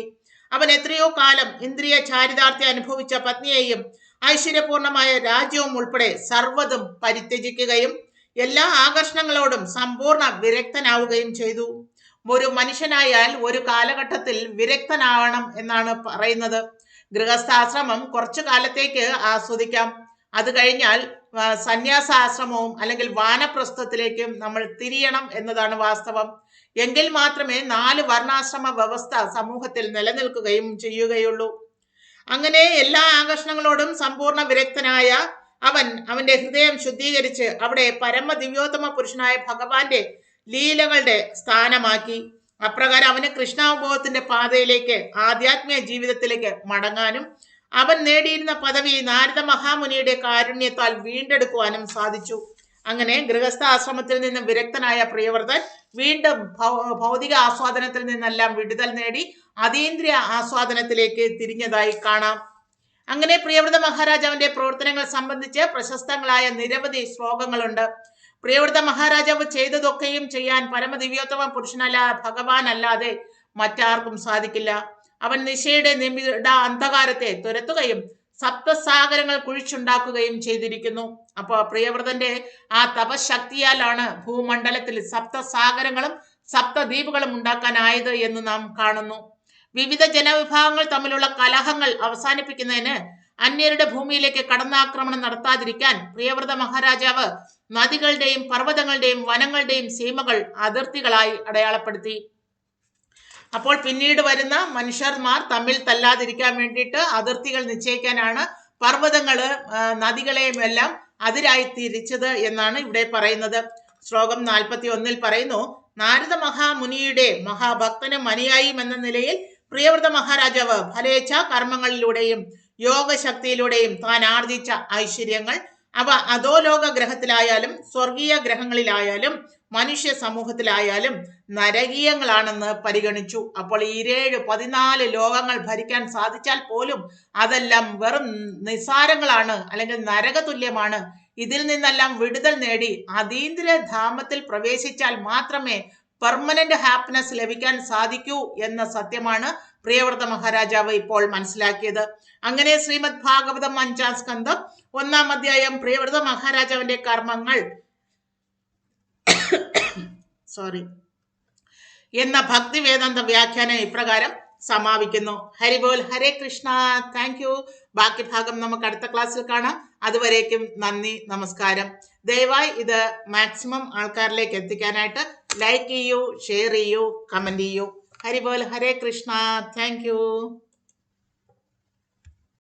അവൻ എത്രയോ കാലം ഇന്ദ്രിയ ചാരിതാർത്ഥ്യം അനുഭവിച്ച പത്നിയെയും ഐശ്വര്യപൂർണമായ രാജ്യവും ഉൾപ്പെടെ സർവ്വതും പരിത്യജിക്കുകയും എല്ലാ ആകർഷണങ്ങളോടും സമ്പൂർണ്ണ വിരക്തനാവുകയും ചെയ്തു. ഒരു മനുഷ്യനായാൽ ഒരു കാലഘട്ടത്തിൽ വിരക്തനാവണം എന്നാണ് പറയുന്നത്. ഗൃഹസ്ഥാശ്രമം കുറച്ചു കാലത്തേക്ക് ആസ്വദിക്കാം. അത് കഴിഞ്ഞാൽ സന്യാസാശ്രമവും അല്ലെങ്കിൽ വാനപ്രസ്ഥത്തിലേക്കും നമ്മൾ തിരിയണം എന്നതാണ് വാസ്തവം. എങ്കിൽ മാത്രമേ 4 വർണ്ണാശ്രമ വ്യവസ്ഥ സമൂഹത്തിൽ നിലനിൽക്കുകയും ചെയ്യുകയുള്ളൂ. അങ്ങനെ എല്ലാ ആകർഷണങ്ങളോടും സമ്പൂർണ്ണ വിരക്തനായ അവൻ അവന്റെ ഹൃദയം ശുദ്ധീകരിച്ച് അവിടെ പരമ ദിവ്യോത്തമ പുരുഷനായ ഭഗവാന്റെ ലീലകളുടെ സ്ഥാനമാക്കി. അപ്രകാരം അവന് കൃഷ്ണാവബോധത്തിന്റെ പാതയിലേക്ക്, ആധ്യാത്മിക ജീവിതത്തിലേക്ക് മടങ്ങാനും അവൻ നേടിയിരുന്ന പദവി നാരദ മഹാമുനിയുടെ കാരുണ്യത്താൽ വീണ്ടെടുക്കുവാനും സാധിച്ചു. അങ്ങനെ ഗൃഹസ്ഥ ആശ്രമത്തിൽ നിന്ന് വിരക്തനായ പ്രിയവ്രതൻ വീണ്ടും ഭൗതിക ആസ്വാദനത്തിൽ നിന്നെല്ലാം വിടുതൽ നേടി അതീന്ദ്രിയ ആസ്വാദനത്തിലേക്ക് തിരിഞ്ഞതായി കാണാം. അങ്ങനെ പ്രിയവ്രത മഹാരാജാവിന്റെ പ്രവർത്തനങ്ങൾ സംബന്ധിച്ച് പ്രശസ്തങ്ങളായ നിരവധി ശ്ലോകങ്ങളുണ്ട്. പ്രിയവ്രത മഹാരാജാവ് ചെയ്തതൊക്കെയും ചെയ്യാൻ പരമദിവ്യോത്തമ പുരുഷനല്ല, ഭഗവാൻ അല്ലാതെ മറ്റാർക്കും സാധിക്കില്ല. അവൻ നിശയുടെ നിമിട അന്ധകാരത്തെ തുരത്തുകയും സപ്തസാഗരങ്ങൾ കുഴിച്ചുണ്ടാക്കുകയും ചെയ്തിരിക്കുന്നു. അപ്പോൾ പ്രിയവ്രതന്റെ ആ തപശക്തിയാലാണ് ഭൂമണ്ഡലത്തിൽ സപ്തസാഗരങ്ങളും സപ്തദ്വീപുകളും ഉണ്ടാക്കാനായത് എന്ന് നാം കാണുന്നു. വിവിധ ജനവിഭാഗങ്ങൾ തമ്മിലുള്ള കലഹങ്ങൾ അവസാനിപ്പിക്കുന്നതിന് അന്യരുടെ ഭൂമിയിലേക്ക് കടന്നാക്രമണം നടത്താതിരിക്കാൻ പ്രിയവ്രത മഹാരാജാവ് നദികളുടെയും പർവ്വതങ്ങളുടെയും വനങ്ങളുടെയും സീമകൾ അതിർത്തികളായി അടയാളപ്പെടുത്തി. അപ്പോൾ പിന്നീട് വരുന്ന മനുഷ്യന്മാർ തമ്മിൽ തല്ലാതിരിക്കാൻ വേണ്ടിയിട്ട് അതിർത്തികൾ നിശ്ചയിക്കാനാണ് പർവ്വതങ്ങള് നദികളെയും എല്ലാം അതിരായി തിരിച്ചത് എന്നാണ് ഇവിടെ പറയുന്നത്. ശ്ലോകം 41 പറയുന്നു, നാരദ മഹാമുനിയുടെ മഹാഭക്തനും അനുയായിയും എന്ന നിലയിൽ പ്രിയവ്രത മഹാരാജാവ് ഫലേച്ഛ കർമ്മങ്ങളിലൂടെയും യോഗശക്തിയിലൂടെയും താൻ ആർജിച്ച ഐശ്വര്യങ്ങൾ അവ അധോലോക ഗ്രഹത്തിലായാലും സ്വർഗീയ ഗ്രഹങ്ങളിലായാലും മനുഷ്യ സമൂഹത്തിലായാലും നരകീയങ്ങളാണെന്ന് പരിഗണിച്ചു. അപ്പോൾ ഈ 14 ലോകങ്ങൾ ഭരിക്കാൻ സാധിച്ചാൽ പോലും അതെല്ലാം വെറും നിസ്സാരങ്ങളാണ്, അല്ലെങ്കിൽ നരകതുല്യമാണ്. ഇതിൽ നിന്നെല്ലാം വിടുതൽ നേടി അതീന്ദ്ര ധാമത്തിൽ പ്രവേശിച്ചാൽ മാത്രമേ പെർമനന്റ് ഹാപ്പിനെസ് ലഭിക്കാൻ സാധിക്കൂ എന്ന സത്യമാണ് പ്രിയവ്രത മഹാരാജാവ് ഇപ്പോൾ മനസ്സിലാക്കിയത്. അങ്ങനെ ശ്രീമദ് ഭാഗവതം 5-ാം സ്കന്ധം 1-ാം അധ്യായം പ്രിയവ്രത മഹാരാജാവിന്റെ കർമ്മങ്ങൾ എന്ന ഭക്തി വേദാന്ത വ്യാഖ്യാനം ഇപ്രകാരം സമാപിക്കുന്നു. ഹരിബോൽ, ഹരേ കൃഷ്ണ. Thank you. ബാക്കി ഭാഗം നമുക്ക് അടുത്ത ക്ലാസ്സിൽ കാണാം. അതുവരേക്കും നന്ദി, നമസ്കാരം. ദയവായി ഇത് മാക്സിമം ആൾക്കാരിലേക്ക് എത്തിക്കാനായിട്ട് ലൈക്ക് ചെയ്യൂ, ഷെയർ ചെയ്യൂ, കമന്റ് ചെയ്യൂ. ഹരിബോൽ, ഹരേ കൃഷ്ണ. Thank U.